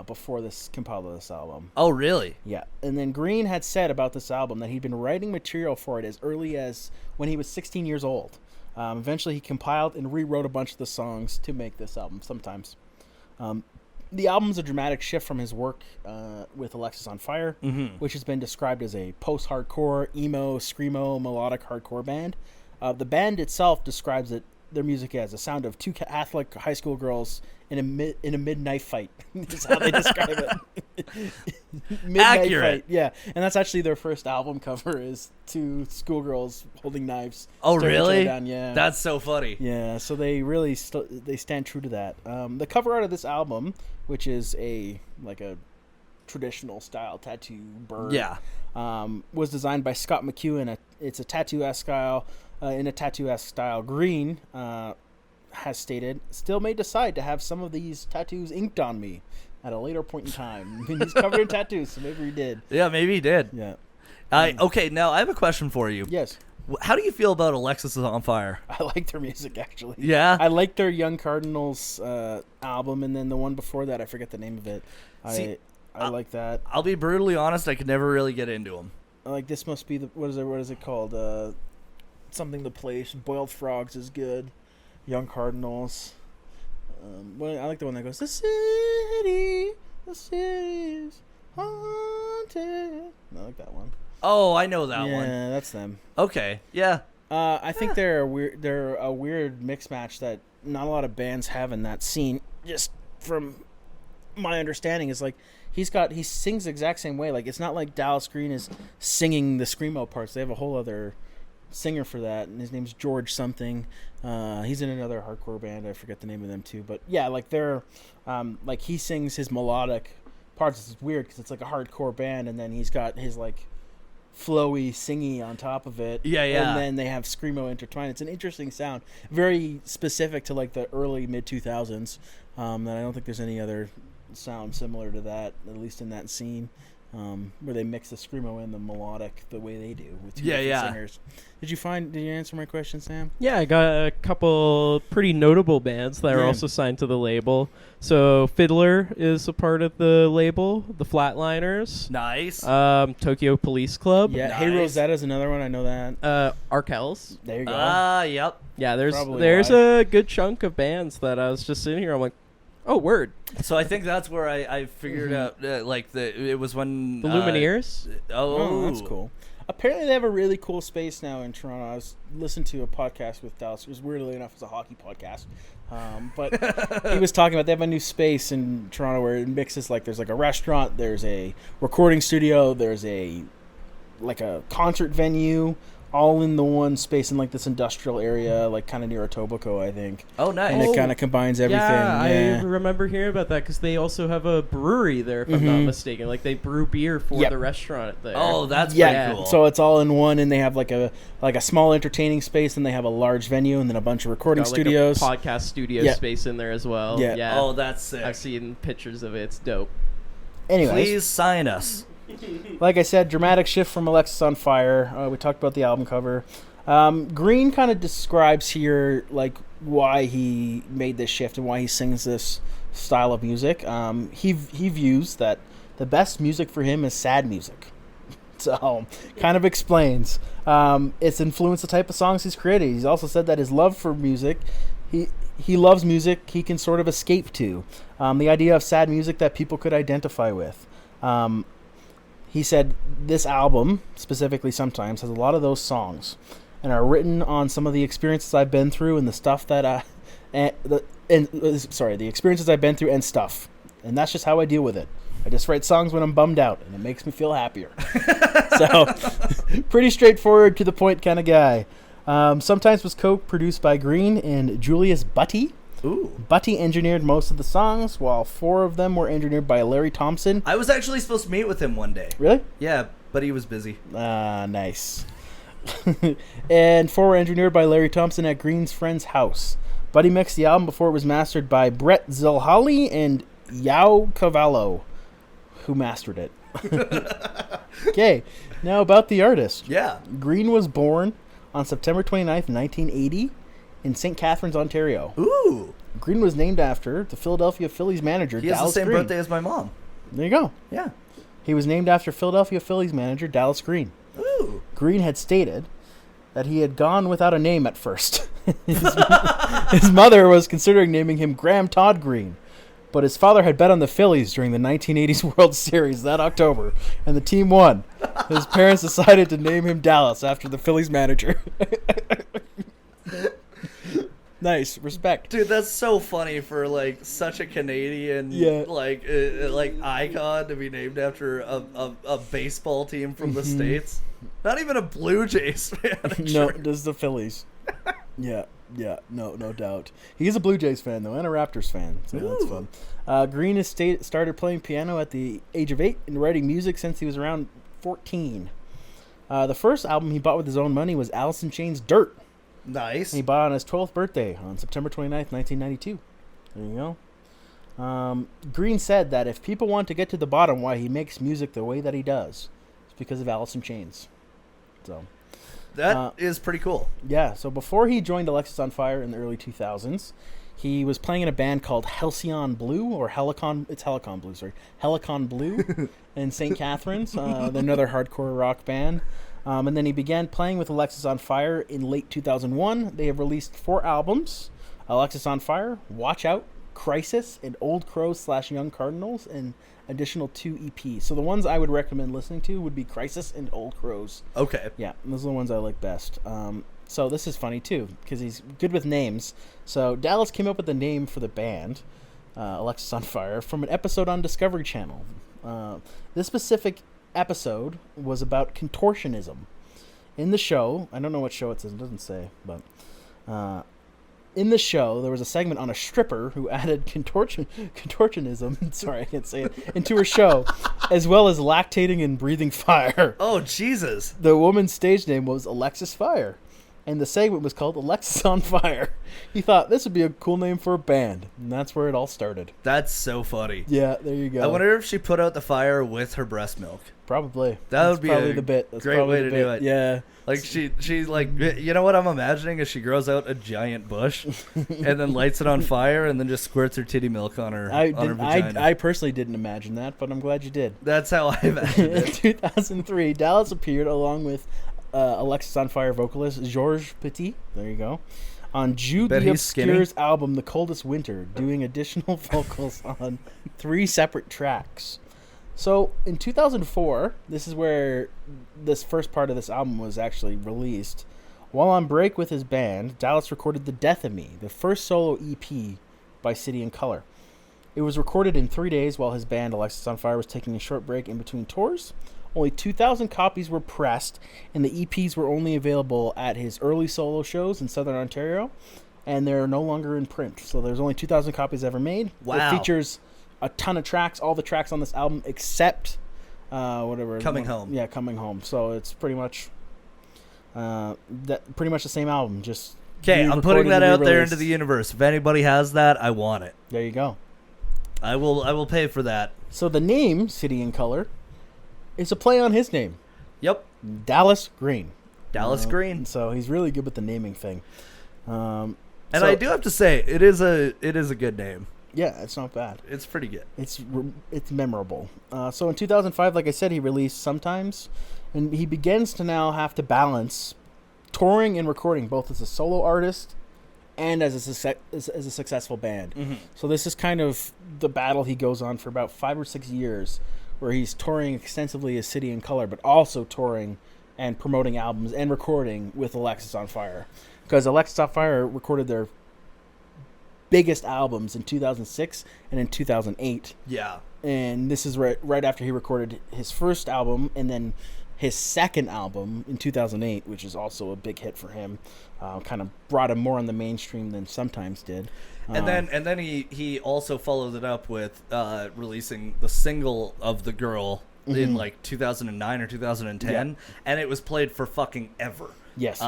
before this compiled of this album. Oh, really? Yeah. And then Green had said about this album that he'd been writing material for it as early as when he was 16 years old. Eventually, he compiled and rewrote a bunch of the songs to make this album sometimes. The album's a dramatic shift from his work with Alexis on Fire, which has been described as a post-hardcore, emo, screamo, melodic hardcore band. The band itself describes their music as a sound of two Catholic high school girls in a midnight fight. That's how they describe it. Midnight Accurate. Fight. Yeah, and that's actually their first album cover is two schoolgirls holding knives. Oh, staring each other really? down. Yeah, That's so funny. yeah. So they really they stand true to that. The cover art of this album, which is a traditional style tattoo bird, was designed by Scott McEwen. It's a tattoo-esque style. In a tattoo-esque style, Green has stated, "Still may decide to have some of these tattoos inked on me at a later point in time." I mean, he's covered in tattoos, so maybe he did. Yeah, maybe he did. Yeah. Okay, now I have a question for you. Yes. How do you feel about Alexis on Fire? I like their music, actually. Yeah? I like their Young Cardinals album, and then the one before that, I forget the name of it. I like that. I'll be brutally honest, I could never really get into them. Like, this must be the... What is it called? something to play. Boiled Frogs is good. Young Cardinals. I like the one that goes, the city is haunted. I like that one. Oh, I know that one. Yeah, that's them. Okay, yeah. I think they're a weird mix match that not a lot of bands have in that scene. Just from my understanding, is like he sings the exact same way. Like, it's not like Dallas Green is singing the screamo parts. They have a whole other singer for that, and his name's George something. He's in another hardcore band. I forget the name of them too. But yeah, like they're like he sings his melodic parts. It's weird because it's like a hardcore band, and then he's got his like flowy singy on top of it. Yeah. And then they have screamo intertwined. It's an interesting sound, very specific to like the early mid 2000s. That I don't think there's any other sound similar to that, at least in that scene, where they mix the screamo and the melodic the way they do with two different singers. Did you answer my question, Sam? Yeah, I got a couple pretty notable bands that are also signed to the label. So Fiddler is a part of the label, the Flatliners. Nice. Tokyo Police Club. Yeah, nice. Hey Rosetta's another one. I know that. Arkells. There you go. Yep. Yeah, there's Probably a good chunk of bands that I was just sitting here. I'm like, oh, word. So I think that's where I figured out, it was when... The Lumineers? Oh, that's cool. Apparently they have a really cool space now in Toronto. I was listening to a podcast with Dallas. It was weirdly enough, it was a hockey podcast. But he was talking about they have a new space in Toronto where it mixes, like, there's like a restaurant, there's a recording studio, there's a concert venue, all in the one space in like this industrial area, like kind of near Etobicoke, I think. Oh, nice. And it kind of combines everything. Yeah, I remember hearing about that because they also have a brewery there, if I'm not mistaken. Like, they brew beer for the restaurant there. Oh, that's pretty cool. So it's all in one, and they have like a small entertaining space, and they have a large venue, and then a bunch of recording studios. Like a podcast studio space in there as well. Yeah. Oh, that's sick. I've seen pictures of it. It's dope. Anyways, please sign us. Like I said, dramatic shift from Alexis on Fire. We talked about the album cover. Green kind of describes here like why he made this shift and why he sings this style of music. He views that the best music for him is sad music. So, kind of explains. It's influenced the type of songs he's created. He's also said that his love for music, he loves music he can sort of escape to. The idea of sad music that people could identify with. He said this album, specifically Sometimes, has a lot of those songs and are written on some of the experiences I've been through and the stuff that the experiences I've been through and stuff. And that's just how I deal with it. I just write songs when I'm bummed out and it makes me feel happier. So, pretty straightforward, to the point kind of guy. Sometimes was co-produced by Green and Julius Butty. Ooh. Butty engineered most of the songs, while 4 of them were engineered by Larry Thompson. I was actually supposed to meet with him one day. Really? Yeah, but he was busy. Nice. And 4 were engineered by Larry Thompson at Green's friend's house. Buddy mixed the album before it was mastered by Brett Zilhali and Yao Cavallo, who mastered it. Okay, now about the artist. Yeah. Green was born on September 29th, 1980 in St. Catharines, Ontario. Ooh. Green was named after the Philadelphia Phillies manager, He has Dallas the same Green. birthday as my mom. There you go. Yeah. He was named after Philadelphia Phillies manager, Dallas Green. Ooh. Green had stated that he had gone without a name at first. His mother was considering naming him Graham Todd Green, but his father had bet on the Phillies during the 1980s World Series that October, and the team won. His parents decided to name him Dallas after the Phillies manager. Nice, respect. Dude, that's so funny for like such a Canadian like icon to be named after a baseball team from the States. Not even a Blue Jays fan. No, this is the Phillies. Yeah, no doubt. He's a Blue Jays fan though, and a Raptors fan, so that's fun. Green has started playing piano at the age of 8 and writing music since he was around 14. The first album he bought with his own money was Alice in Chains' Dirt. Nice. And he bought it on his 12th birthday on September 29th, 1992. There you go. Green said that if people want to get to the bottom why he makes music the way that he does, it's because of Alice in Chains. So that is pretty cool. Yeah, so before he joined Alexis on Fire in the early 2000s, he was playing in a band called Halcyon Blue, or Helicon Blue in St. Catharines. They're another hardcore rock band. And then he began playing with Alexis on Fire in late 2001. They have released 4 albums: Alexis on Fire, Watch Out, Crisis, and Old Crows / Young Cardinals, and additional 2 EPs. So the ones I would recommend listening to would be Crisis and Old Crows. Okay. Yeah, those are the ones I like best. So this is funny too, because he's good with names. So Dallas came up with the name for the band, Alexis on Fire, from an episode on Discovery Channel. This specific episode was about contortionism. In the show, I don't know what show it says, it doesn't say, but in the show, there was a segment on a stripper who added contortionism, sorry, I can't say it, into her show, as well as lactating and breathing fire. Oh, Jesus. The woman's stage name was Alexis Fire, and the segment was called Alexis on Fire. He thought this would be a cool name for a band, and that's where it all started. That's so funny. Yeah, there you go. I wonder if she put out the fire with her breast milk. Probably. That would be probably a the bit. That's great probably way the to bit. do it. Yeah. Like she's like, you know what I'm imagining is she grows out a giant bush and then lights it on fire and then just squirts her titty milk on her vagina. I personally didn't imagine that, but I'm glad you did. That's how I imagined In it. 2003, Dallas appeared along with Alexis on Fire vocalist Georges Petit. There you go. On Jude Bet the he's skinny. Obscure's album The Coldest Winter, doing additional vocals on 3 separate tracks. So in 2004, this is where this first part of this album was actually released. While on break with his band, Dallas recorded The Death of Me, the first solo EP by City and Colour. It was recorded in 3 days while his band, Alexis on Fire, was taking a short break in between tours. Only 2,000 copies were pressed, and the EPs were only available at his early solo shows in Southern Ontario, and they're no longer in print. So there's only 2,000 copies ever made. Wow. It features a ton of tracks, all the tracks on this album except whatever. Coming Home. Yeah, Coming Home. So it's pretty much pretty much the same album. Just Okay, I'm putting that out there into the universe. If anybody has that, I want it. There you go. I will pay for that. So the name City in Color is a play on his name. Yep. Dallas Green. Dallas Green. So he's really good with the naming thing. And I do have to say, it is a good name. Yeah, it's not bad. It's pretty good. It's memorable. So in 2005, like I said, he released Sometimes, and he begins to now have to balance touring and recording both as a solo artist and as a successful band. Mm-hmm. So this is kind of the battle he goes on for about 5 or 6 years, where he's touring extensively as City in Colour, but also touring and promoting albums and recording with Alexis on Fire. Because Alexis on Fire recorded their biggest albums in 2006 and in 2008. Yeah. And this is right after he recorded his first album and then his second album in 2008, which is also a big hit for him. Kind of brought him more on the mainstream than Sometimes did. And then he also followed it up with releasing the single of The Girl in like 2009 or 2010, and it was played for fucking ever. Yes.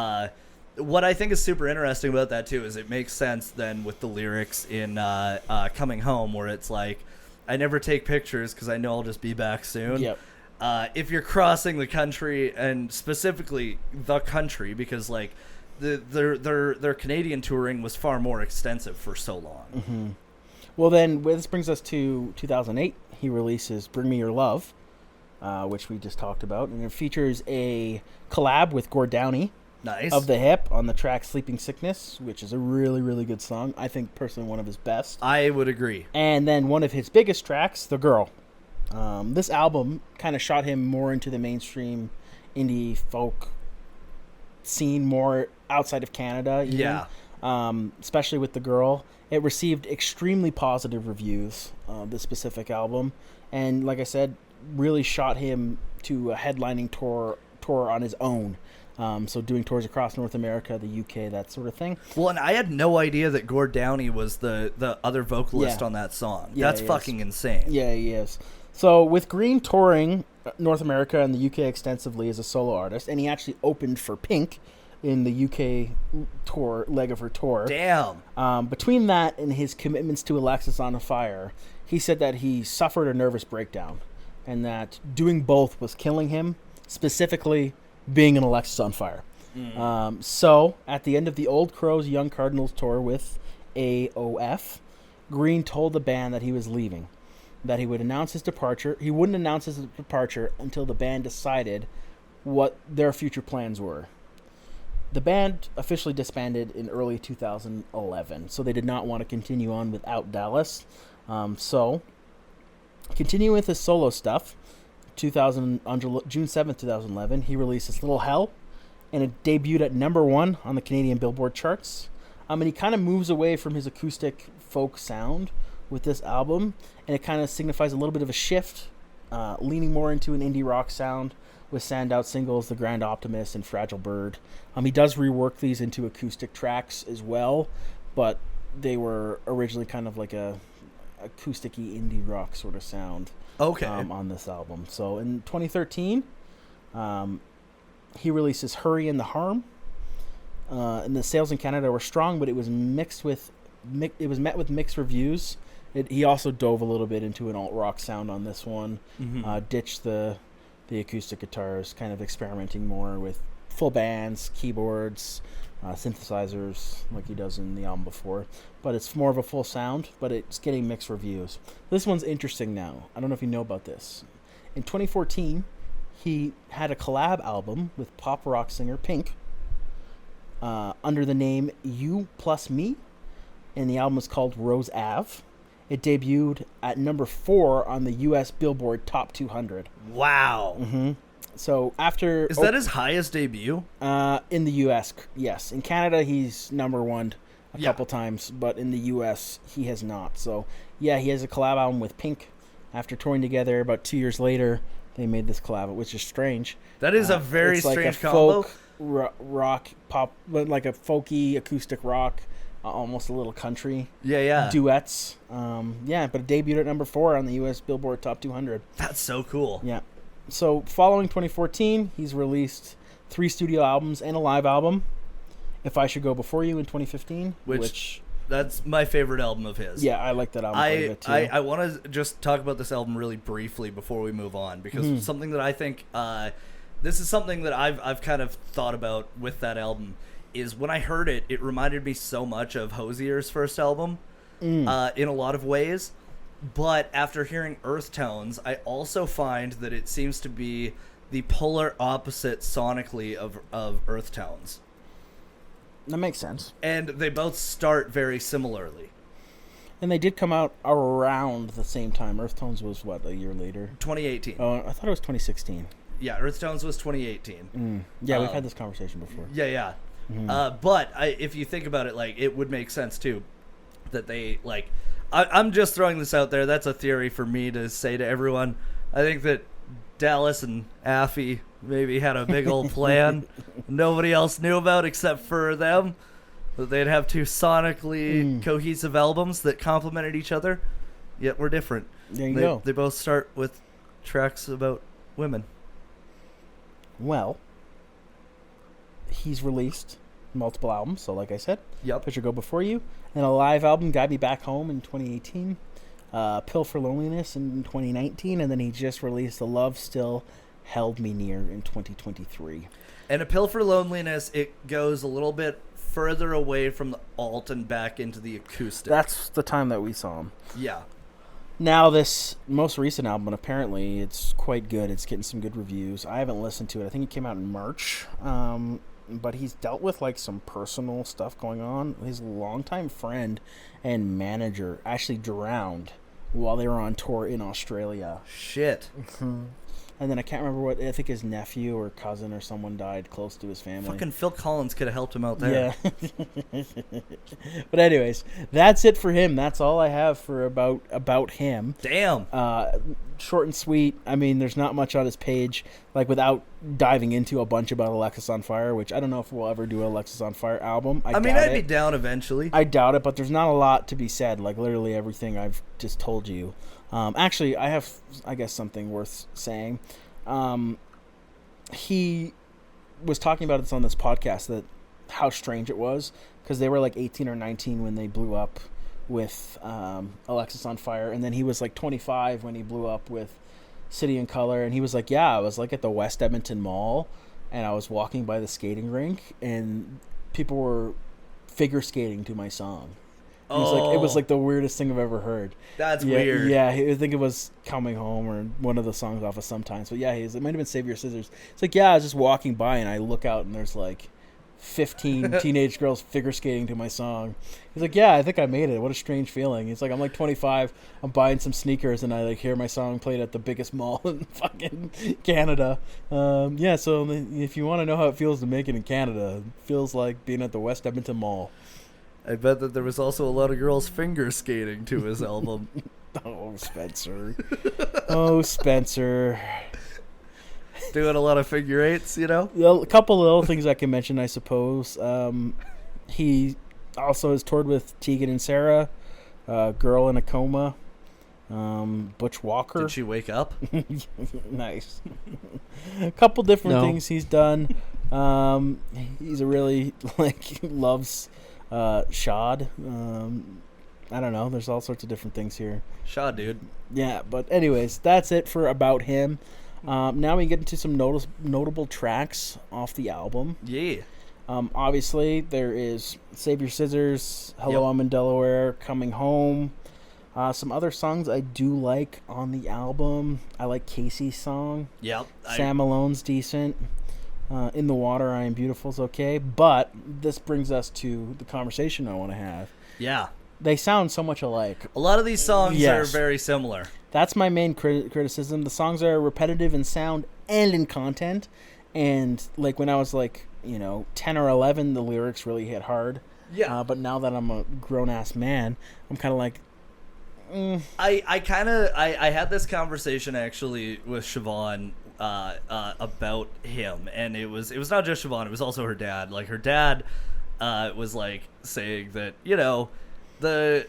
What I think is super interesting about that too is it makes sense then with the lyrics in Coming Home, where it's like, I never take pictures because I know I'll just be back soon. Yep. If you're crossing the country, and specifically the country, because like their Canadian touring was far more extensive for so long. Mm-hmm. Well, then this brings us to 2008. He releases Bring Me Your Love, which we just talked about, and it features a collab with Gord Downie. Nice. Of the Hip on the track Sleeping Sickness, which is a really, really good song. I think personally one of his best. I would agree. And then one of his biggest tracks, The Girl. This album kind of shot him more into the mainstream indie folk scene, more outside of Canada. Even. Yeah. Especially with The Girl. It received extremely positive reviews, this specific album. And like I said, really shot him to a headlining tour on his own. So doing tours across North America, the UK, that sort of thing. Well, and I had no idea that Gord Downie was the other vocalist on that song. Yeah, that's fucking insane. Yeah, he is. So with Green touring North America and the UK extensively as a solo artist, and he actually opened for Pink in the UK tour leg of her tour. Damn. Between that and his commitments to Alexis on Fire, he said that he suffered a nervous breakdown and that doing both was killing him, specifically being an Alexis on Fire. So, at the end of the Old Crows Young Cardinals tour with AOF, Green told the band that he was leaving, that he would announce his departure. He wouldn't announce his departure until the band decided what their future plans were. The band officially disbanded in early 2011, so they did not want to continue on without Dallas. So, continuing with his solo stuff, on June 7th, 2011, he released his Little Hell, and it debuted at number 1 on the Canadian Billboard charts. And he kind of moves away from his acoustic folk sound with this album, and it kind of signifies a little bit of a shift, leaning more into an indie rock sound with standout singles The Grand Optimist and Fragile Bird. He does rework these into acoustic tracks as well, but they were originally kind of like a acoustic-y indie rock sort of sound on this album. So in 2013, he releases Hurry and the Harm. And the sales in Canada were strong, but it was met with mixed reviews. He also dove a little bit into an alt-rock sound on this one, ditched the acoustic guitars, kind of experimenting more with full bands, keyboards, synthesizers, like he does in the album before. But it's more of a full sound, but it's getting mixed reviews. This one's interesting now. I don't know if you know about this. In 2014, he had a collab album with pop rock singer Pink under the name You Plus Me, and the album is called Rose Ave. It debuted at number 4 on the U.S. Billboard Top 200. Wow. Mm-hmm. So after... Is that his highest debut? In the U.S., yes. In Canada, he's number 1 a couple times, but in the U.S., he has not. So, yeah, he has a collab album with Pink. After touring together about 2 years later, they made this collab, which is strange. That is a very strange combo. Folk, rock, pop, like a folky, acoustic rock, almost a little country. Yeah. Duets. But it debuted at number 4 on the U.S. Billboard Top 200. That's so cool. Yeah. So, following 2014, he's released 3 studio albums and a live album. If I Should Go Before You in 2015, which that's my favorite album of his. Yeah, I like that album quite a bit too. I want to just talk about this album really briefly before we move on, because something that I think this is something that I've kind of thought about with that album is when I heard it, it reminded me so much of Hosier's first album in a lot of ways. But after hearing Earth Tones, I also find that it seems to be the polar opposite sonically of Earth Tones. That makes sense. And they both start very similarly. And they did come out around the same time. Earth Tones was, what, a year later? 2018. Oh, I thought it was 2016. Yeah, Earth Tones was 2018. Yeah, we've had this conversation before. Yeah. But if you think about it, like, it would make sense, too, that they, like... I'm just throwing this out there. That's a theory for me to say to everyone. I think that Dallas and Affy maybe had a big old plan nobody else knew about except for them. That they'd have 2 sonically cohesive albums that complemented each other, yet were different. There you go. They both start with tracks about women. Well, he's released multiple albums, so like I said, I Should Go Before You, and a live album, Guide Me Back Home, in 2018, Pill for Loneliness in 2019, and then he just released The Love Still Held Me Near in 2023. And A Pill for Loneliness, it goes a little bit further away from the alt and back into the acoustic. That's the time that we saw him. Yeah. Now, this most recent album, apparently, it's quite good. It's getting some good reviews. I haven't listened to it. I think it came out in March. But he's dealt with, like, some personal stuff going on. His longtime friend and manager actually drowned while they were on tour in Australia. Shit. And then I can't remember what, I think his nephew or cousin or someone died close to his family. Fucking Phil Collins could have helped him out there. Yeah. But anyways, that's it for him. That's all I have for about him. Damn. Short and sweet. I mean, there's not much on his page, like, without diving into a bunch about Alexis on Fire, which I don't know if we'll ever do an Alexis on Fire album. I mean, I'd be down eventually. I doubt it, but there's not a lot to be said. Like, literally everything I've just told you. Actually, I have, I guess, something worth saying. He was talking about this on this podcast, that how strange it was, because they were like 18 or 19 when they blew up with Alexis on Fire, and then he was like 25 when he blew up with City and Color, and he was like, I was like at the West Edmonton Mall, and I was walking by the skating rink, and people were figure skating to my song. It was like the weirdest thing I've ever heard. That's weird. Yeah, I think it was Coming Home or one of the songs off of Sometimes. But yeah, it might have been Save Your Scissors. It's like, yeah, I was just walking by and I look out and there's like 15 teenage girls figure skating to my song. He's like, yeah, I think I made it. What a strange feeling. He's like, I'm like 25. I'm buying some sneakers and I like hear my song played at the biggest mall in fucking Canada. So if you want to know how it feels to make it in Canada, it feels like being at the West Edmonton Mall. I bet that there was also a lot of girls finger skating to his album. Oh, Spencer. Oh, Spencer. Doing a lot of figure eights, you know? A couple of little things I can mention, I suppose. He also has toured with Tegan and Sarah, Girl in a Coma, Butch Walker. Did she wake up? Nice. A couple different things he's done. He's a really, loves Shad. I don't know. There's all sorts of different things here. Shad, dude. Yeah, but anyways, that's it for about him. Now we get into some notable tracks off the album. Yeah. Obviously, there is Save Your Scissors, Hello, I'm in Delaware, Coming Home. Some other songs I do like on the album. I like Casey's song. Yep. Sam Malone's decent. In the Water, I Am Beautiful is okay. But this brings us to the conversation I want to have. Yeah. They sound so much alike. A lot of these songs are very similar. That's my main criticism. The songs are repetitive in sound and in content. And like when I was 10 or 11, the lyrics really hit hard. Yeah. But now that I'm a grown-ass man, I'm kind of like... I had this conversation actually with Siobhan about him. And it was not just Siobhan, it was also her dad. Like, her dad was like saying that, the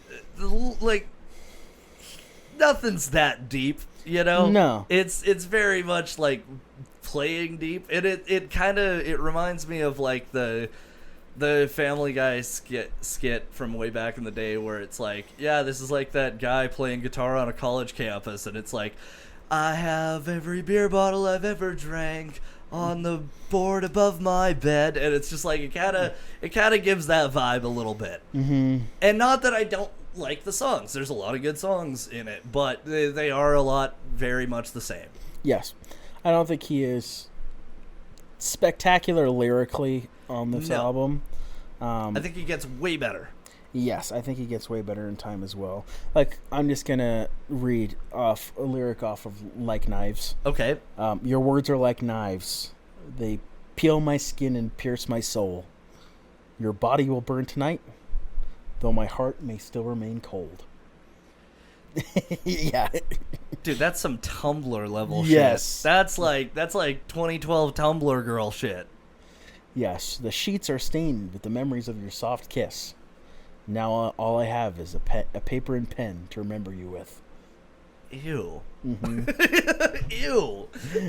nothing's that deep, No. It's very much like playing deep, and it reminds me of like the Family Guy skit from way back in the day, where it's like, yeah, this is like that guy playing guitar on a college campus, and it's like, I have every beer bottle I've ever drank on the board above my bed, and it's just like it kind of gives that vibe a little bit. Mm-hmm. And not that I don't like the songs. There's a lot of good songs in it, but they are a lot very much the same. Yes. I don't think he is spectacular lyrically on this album. I think he gets way better. Yes, I think he gets way better in time as well. Like, I'm just going to read off a lyric off of Like Knives. Okay. Your words are like knives. They peel my skin and pierce my soul. Your body will burn tonight, though my heart may still remain cold. Yeah. Dude, that's some Tumblr level yes. shit. That's like 2012 Tumblr girl shit. Yes, the sheets are stained with the memories of your soft kiss. Now all I have is a paper and pen to remember you with. Ew. Mm-hmm. Ew.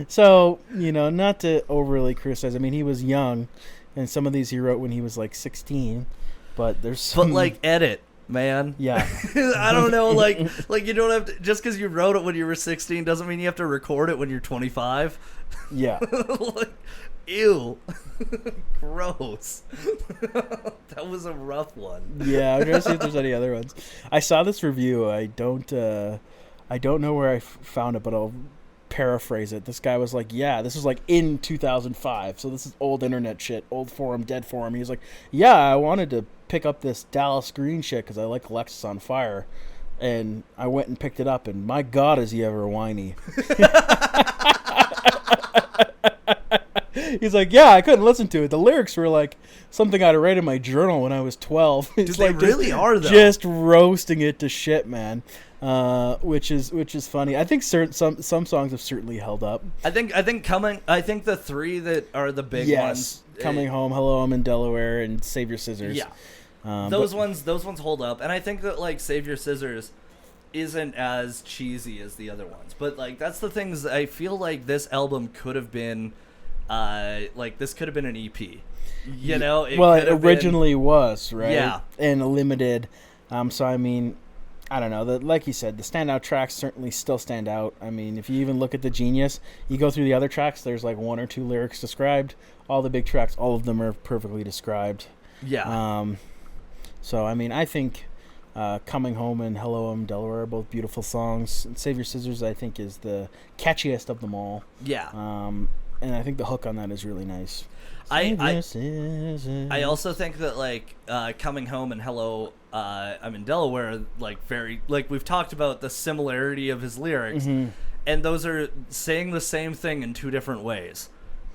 So, not to overly criticize. I mean, he was young, and some of these he wrote when he was like 16. But there's some... But edit, man. Yeah. I don't know, like you don't have to... Just because you wrote it when you were 16 doesn't mean you have to record it when you're 25. Yeah. Ew. Gross. That was a rough one. Yeah, I'm trying to see if there's any other ones. I saw this review. I don't know where I found it, but I'll paraphrase it. This guy was like, yeah, this was like in 2005. So this is old internet shit, old forum, dead forum. He was like, yeah, I wanted to pick up this Dallas Green shit because I like Alexis on Fire. And I went and picked it up, and my God, is he ever whiny. He's like, yeah, I couldn't listen to it. The lyrics were like something I'd write in my journal when I was 12. Dude, they really are, though. Just roasting it to shit, man. Which is funny. I think some songs have certainly held up. I think the three that are the big ones. Coming Home, Hello, I'm in Delaware, and Save Your Scissors. Yeah. Those ones hold up, and I think that Save Your Scissors isn't as cheesy as the other ones. But that's the things I feel like this album could have been. This could have been an EP. It originally was, right? Yeah. And limited. So I mean, I don't know. Like you said, the standout tracks certainly still stand out. I mean, if you even look at the Genius, you go through the other tracks, there's one or two lyrics described. All the big tracks, all of them are perfectly described. Yeah. So I mean, I think Coming Home and Hello, I'm Delaware are both beautiful songs. And Save Your Scissors, I think, is the catchiest of them all. Yeah. And I think the hook on that is really nice. I also think that like Coming Home and Hello, I'm in Delaware, like very like we've talked about the similarity of his lyrics, and those are saying the same thing in two different ways,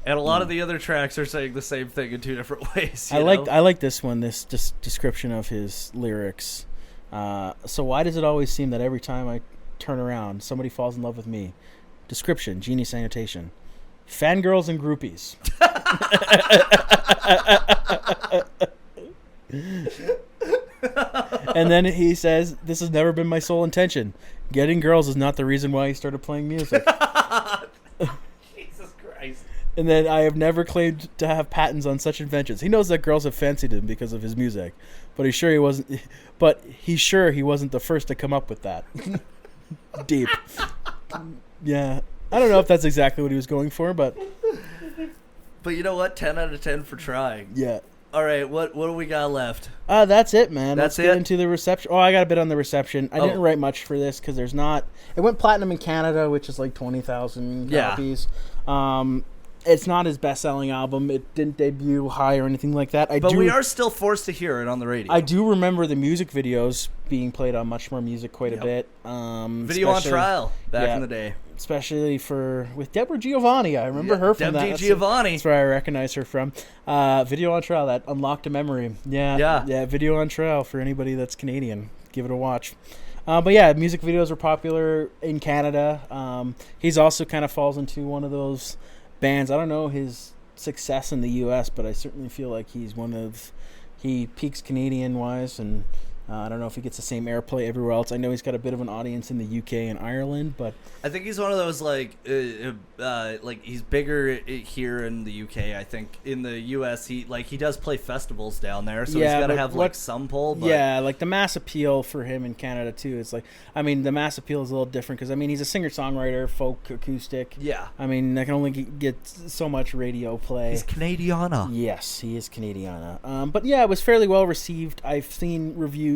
and a lot of the other tracks are saying the same thing in two different ways. I like this one, this description of his lyrics. So why does it always seem that every time I turn around, somebody falls in love with me? Description: Genie Sanitation. Fangirls and groupies. And then he says, this has never been my sole intention. Getting girls is not the reason why he started playing music. Jesus Christ. And then I have never claimed to have patents on such inventions. He knows that girls have fancied him because of his music, but he's sure he wasn't the first to come up with that. Deep. Yeah. I don't know if that's exactly what he was going for, but you know what? 10 out of 10 for trying. Yeah. All right, what do we got left? That's it, man. Let's get into the reception. Oh, I got a bit on the reception. I didn't write much for this because there's not. It went platinum in Canada, which is like 20,000 copies. It's not his best-selling album. It didn't debut high or anything like that. But we are still forced to hear it on the radio. I do remember the music videos being played on Much More Music quite a bit. Video on Trial back in the day. Especially with Deborah Giovanni. I remember her from that. Giovanni. That's where I recognize her from. Video on Trial, that unlocked a memory. Yeah. Video on Trial for anybody that's Canadian. Give it a watch. But yeah, music videos were popular in Canada. He's also kind of falls into one of those bands. I don't know his success in the U.S., but I certainly feel like he peaks Canadian-wise, and I don't know if he gets the same airplay everywhere else. I know he's got a bit of an audience in the UK and Ireland, but I think he's one of those like he's bigger here in the UK. I think in the US he does play festivals down there, so he's got to have like some pull. But yeah, like the mass appeal for him in Canada too. It's like, I mean, the mass appeal is a little different because I mean he's a singer-songwriter, folk, acoustic. Yeah, I mean I can only get so much radio play. He's Canadiana. Yes, he is Canadiana. But yeah, it was fairly well received. I've seen reviews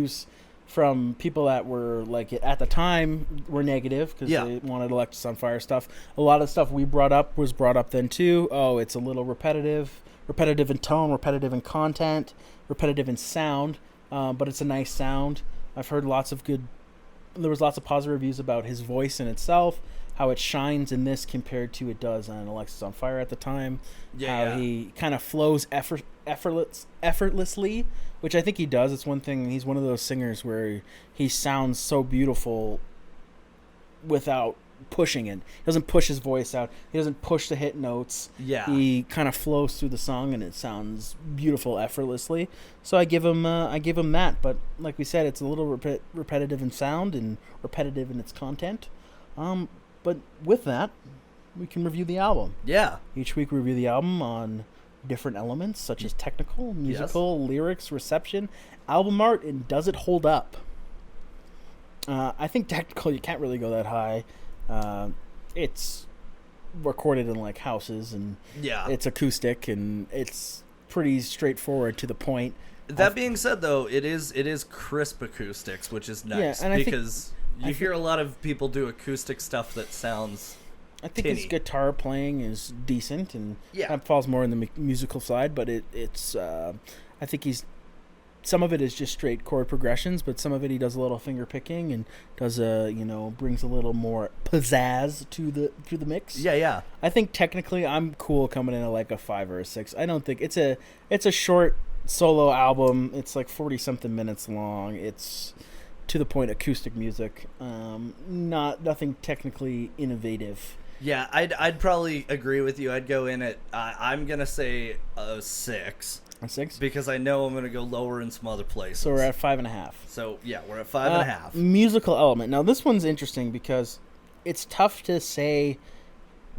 from people that were like at the time were negative because they wanted Alexis on Fire stuff. A lot of the stuff we brought up was brought up then too. Oh, it's a little repetitive in tone, repetitive in content, repetitive in sound, but it's a nice sound. I've heard there was lots of positive reviews about his voice in itself, how it shines in this compared to it does on Alexis on Fire at the time. He kind of flows effortlessly, which I think he does. It's one thing. He's one of those singers where he sounds so beautiful without pushing it. He doesn't push his voice out. He doesn't push the hit notes. Yeah. He kind of flows through the song and it sounds beautiful effortlessly. So I give him that. But like we said, it's a little repetitive in sound and repetitive in its content. But with that, we can review the album. Yeah. Each week we review the album on different elements such as technical, musical, lyrics, reception, album art, and does it hold up? I think technical, you can't really go that high. It's recorded in like houses and it's acoustic and it's pretty straightforward to the point. That being said, though, it is crisp acoustics, which is nice because you hear a lot of people do acoustic stuff that sounds. I think tinny. his guitar playing is decent, and that falls more in the musical side. But it's I think some of it is just straight chord progressions, but some of it he does a little finger picking and does brings a little more pizzazz to the mix. Yeah. I think technically I'm cool coming in at like a 5 or a 6. I don't think it's a short solo album. It's like 40-something minutes long. It's to the point acoustic music. Nothing technically innovative. Yeah, I'd probably agree with you. I'd go in at I'm gonna say a 6. A 6? Because I know I'm gonna go lower in some other places. So we're at 5.5. So yeah, we're at 5.5. Musical element. Now this one's interesting because it's tough to say.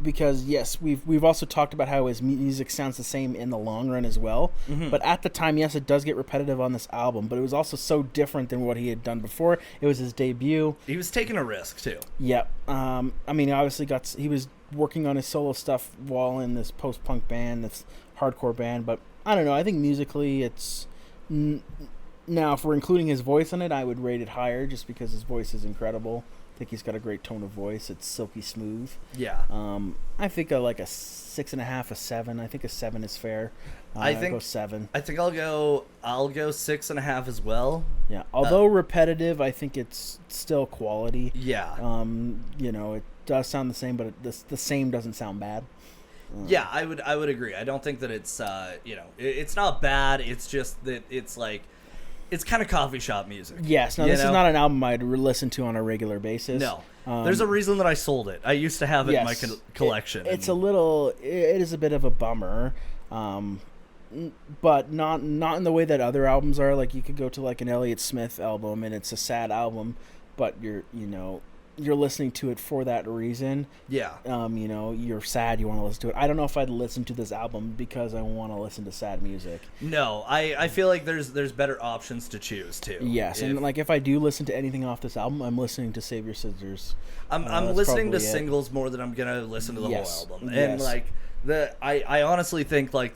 Because yes, we've also talked about how his music sounds the same in the long run as well. Mm-hmm. But at the time, yes, it does get repetitive on this album. But it was also so different than what he had done before. It was his debut. He was taking a risk too. Yep. I mean, obviously he was working on his solo stuff while in this post-punk band, this hardcore band. But I don't know. I think musically, it's Now, if we're including his voice on it, I would rate it higher just because his voice is incredible. I think he's got a great tone of voice. It's silky smooth. Yeah. I think like a 6.5, a 7. I think a 7 is fair. I think I'll go 7. I think I'll go 6.5 as well. Yeah. Although repetitive, I think it's still quality. Yeah. It does sound the same, but the same doesn't sound bad. Yeah, I would agree. I don't think that it's it's not bad. It's just that it's like it's kind of coffee shop music. Yes. No, this is not an album I'd listen to on a regular basis. No. There's a reason that I sold it. I used to have it in my collection. It is a bit of a bummer. But not in the way that other albums are. Like you could go to like an Elliott Smith album and it's a sad album, but you're listening to it for that reason. Yeah. You're sad, you want to listen to it. I don't know if I'd listen to this album because I want to listen to sad music. No, I feel like there's better options to choose too. Yes, and like if I do listen to anything off this album, I'm listening to Save Your Scissors. I'm listening to singles more than I'm gonna listen to the whole album. And like I honestly think like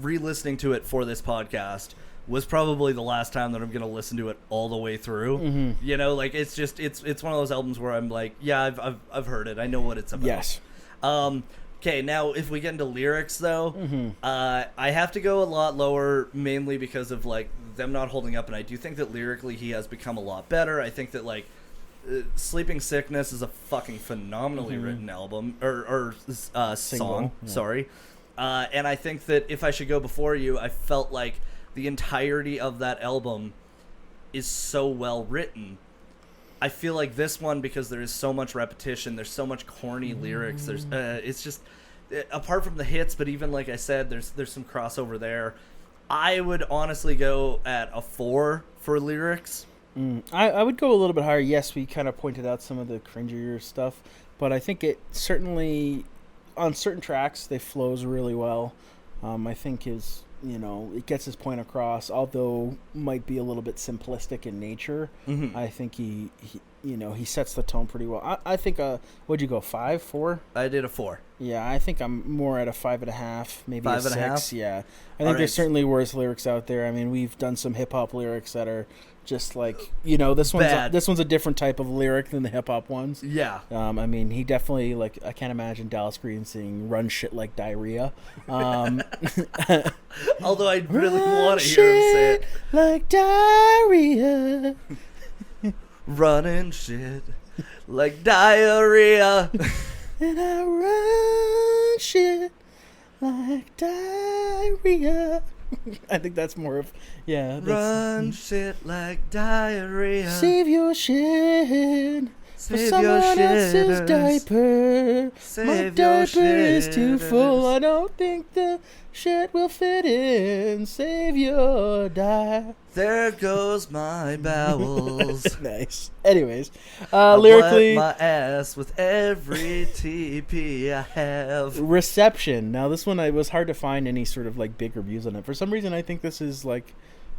re-listening to it for this podcast was probably the last time that I'm gonna listen to it all the way through. Mm-hmm. Like it's one of those albums where I'm like, yeah, I've heard it. I know what it's about. Yes. Okay, now if we get into lyrics though, I have to go a lot lower, mainly because of like them not holding up, and I do think that lyrically he has become a lot better. I think that like Sleeping Sickness is a fucking phenomenally written album or song. Yeah. Sorry, and I think that If I Should Go Before You, I felt like the entirety of that album is so well written. I feel like this one, because there is so much repetition, there's so much corny lyrics. There's it's just apart from the hits, but even like I said, there's some crossover there. I would honestly go at a 4 for lyrics. I would go a little bit higher. Yes, we kind of pointed out some of the cringier stuff, but I think it certainly, on certain tracks, they flows really well. I think it gets his point across, although might be a little bit simplistic in nature. Mm-hmm. I think he sets the tone pretty well. I think, what'd you go, 5, 4? I did a 4. Yeah, I think I'm more at a 5.5, maybe 5.5? Yeah. I think there's certainly worse lyrics out there. I mean, we've done some hip-hop lyrics that are just like, this one's a different type of lyric than the hip-hop ones. Yeah. I mean, he definitely, like, I can't imagine Dallas Green saying run shit like diarrhea. Although I really want to hear him say it. Like diarrhea. Running shit like diarrhea. And I run shit like diarrhea. I think that's more of, run shit like diarrhea. Save your shit for someone else's diaper. My diaper is too full. I don't think the shit will fit in. Save your diaper. There goes my bowels. Nice. Anyways, lyrically, I wipe my ass with every TP I have. Reception. Now, this one, it was hard to find any sort of like big reviews on it. For some reason, I think this is like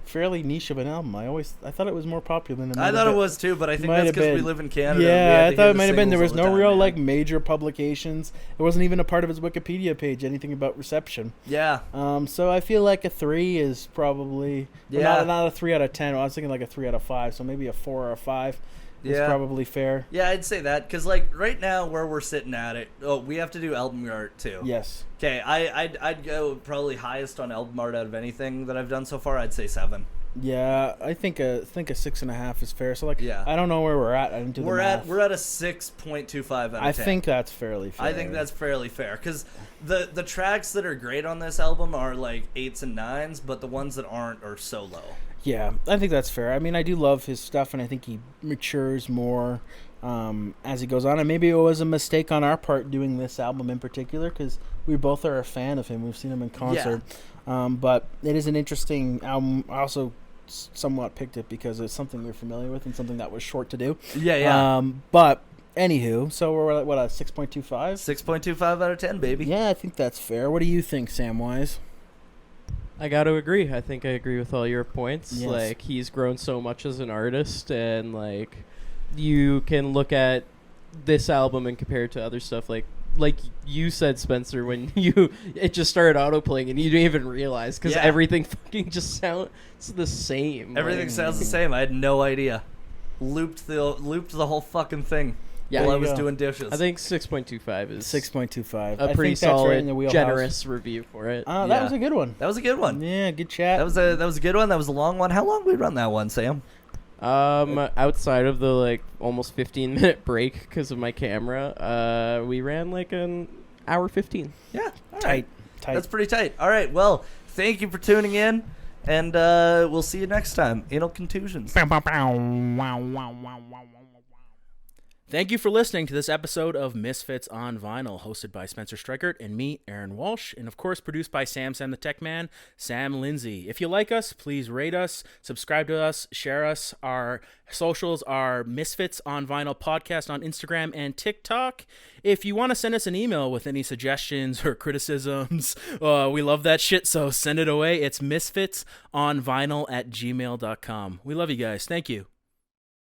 fairly niche of an album. I thought it was more popular than it. I thought it was too, but I think that's because we live in Canada. Yeah, I thought it might have been. There was no real like major publications. It wasn't even a part of his Wikipedia page. Anything about reception. Yeah. So I feel like a 3 is probably not a 3 out of 10. I was thinking like a 3 out of 5. So maybe a 4 or a 5. Is probably fair. Yeah, I'd say that because like right now where we're sitting at it, we have to do album art too. Yes. Okay, I'd go probably highest on album art out of anything that I've done so far. I'd say 7. Yeah, I think a 6.5 is fair. So like, I don't know where we're at. I didn't do the math. We're at a 6.25 out of 10. I think that's fairly fair. I think that's fairly fair because the tracks that are great on this album are like 8s and 9s, but the ones that aren't are so low. Yeah, I think that's fair. I mean, I do love his stuff, and I think he matures more as he goes on. And maybe it was a mistake on our part doing this album in particular because we both are a fan of him. We've seen him in concert. Yeah. But it is an interesting album. I also somewhat picked it because it's something we're familiar with and something that was short to do. Yeah. But anywho, so we're at, what, a 6.25? 6.25 out of 10, baby. Yeah, I think that's fair. What do you think, Samwise? I got to agree. I think I agree with all your points. Yes. Like, he's grown so much as an artist, and like, you can look at this album and compare it to other stuff like like you said, Spencer, when it just started autoplaying and you didn't even realize because everything fucking just sounds the same. Everything sounds the same. I had no idea. Looped the whole fucking thing. Yeah, while I was doing dishes. I think 6.25 is 6.25. a pretty solid, generous review for it. That was a good one. That was a good one. Yeah, good chat. That was a good one. That was a long one. How long did we run that one, Sam? Outside of the like almost 15-minute break because of my camera, we ran like an hour 15. Yeah, tight. That's pretty tight. All right, well, thank you for tuning in, and we'll see you next time. Anal contusions. Thank you for listening to this episode of Misfits on Vinyl, hosted by Spencer Streichert and me, Aaron Walsh, and of course produced by Sam the Tech Man, Sam Lindsay. If you like us, please rate us, subscribe to us, share us. Our socials are Misfits on Vinyl Podcast on Instagram and TikTok. If you want to send us an email with any suggestions or criticisms, we love that shit, so send it away. It's misfitsonvinyl@gmail.com. We love you guys. Thank you.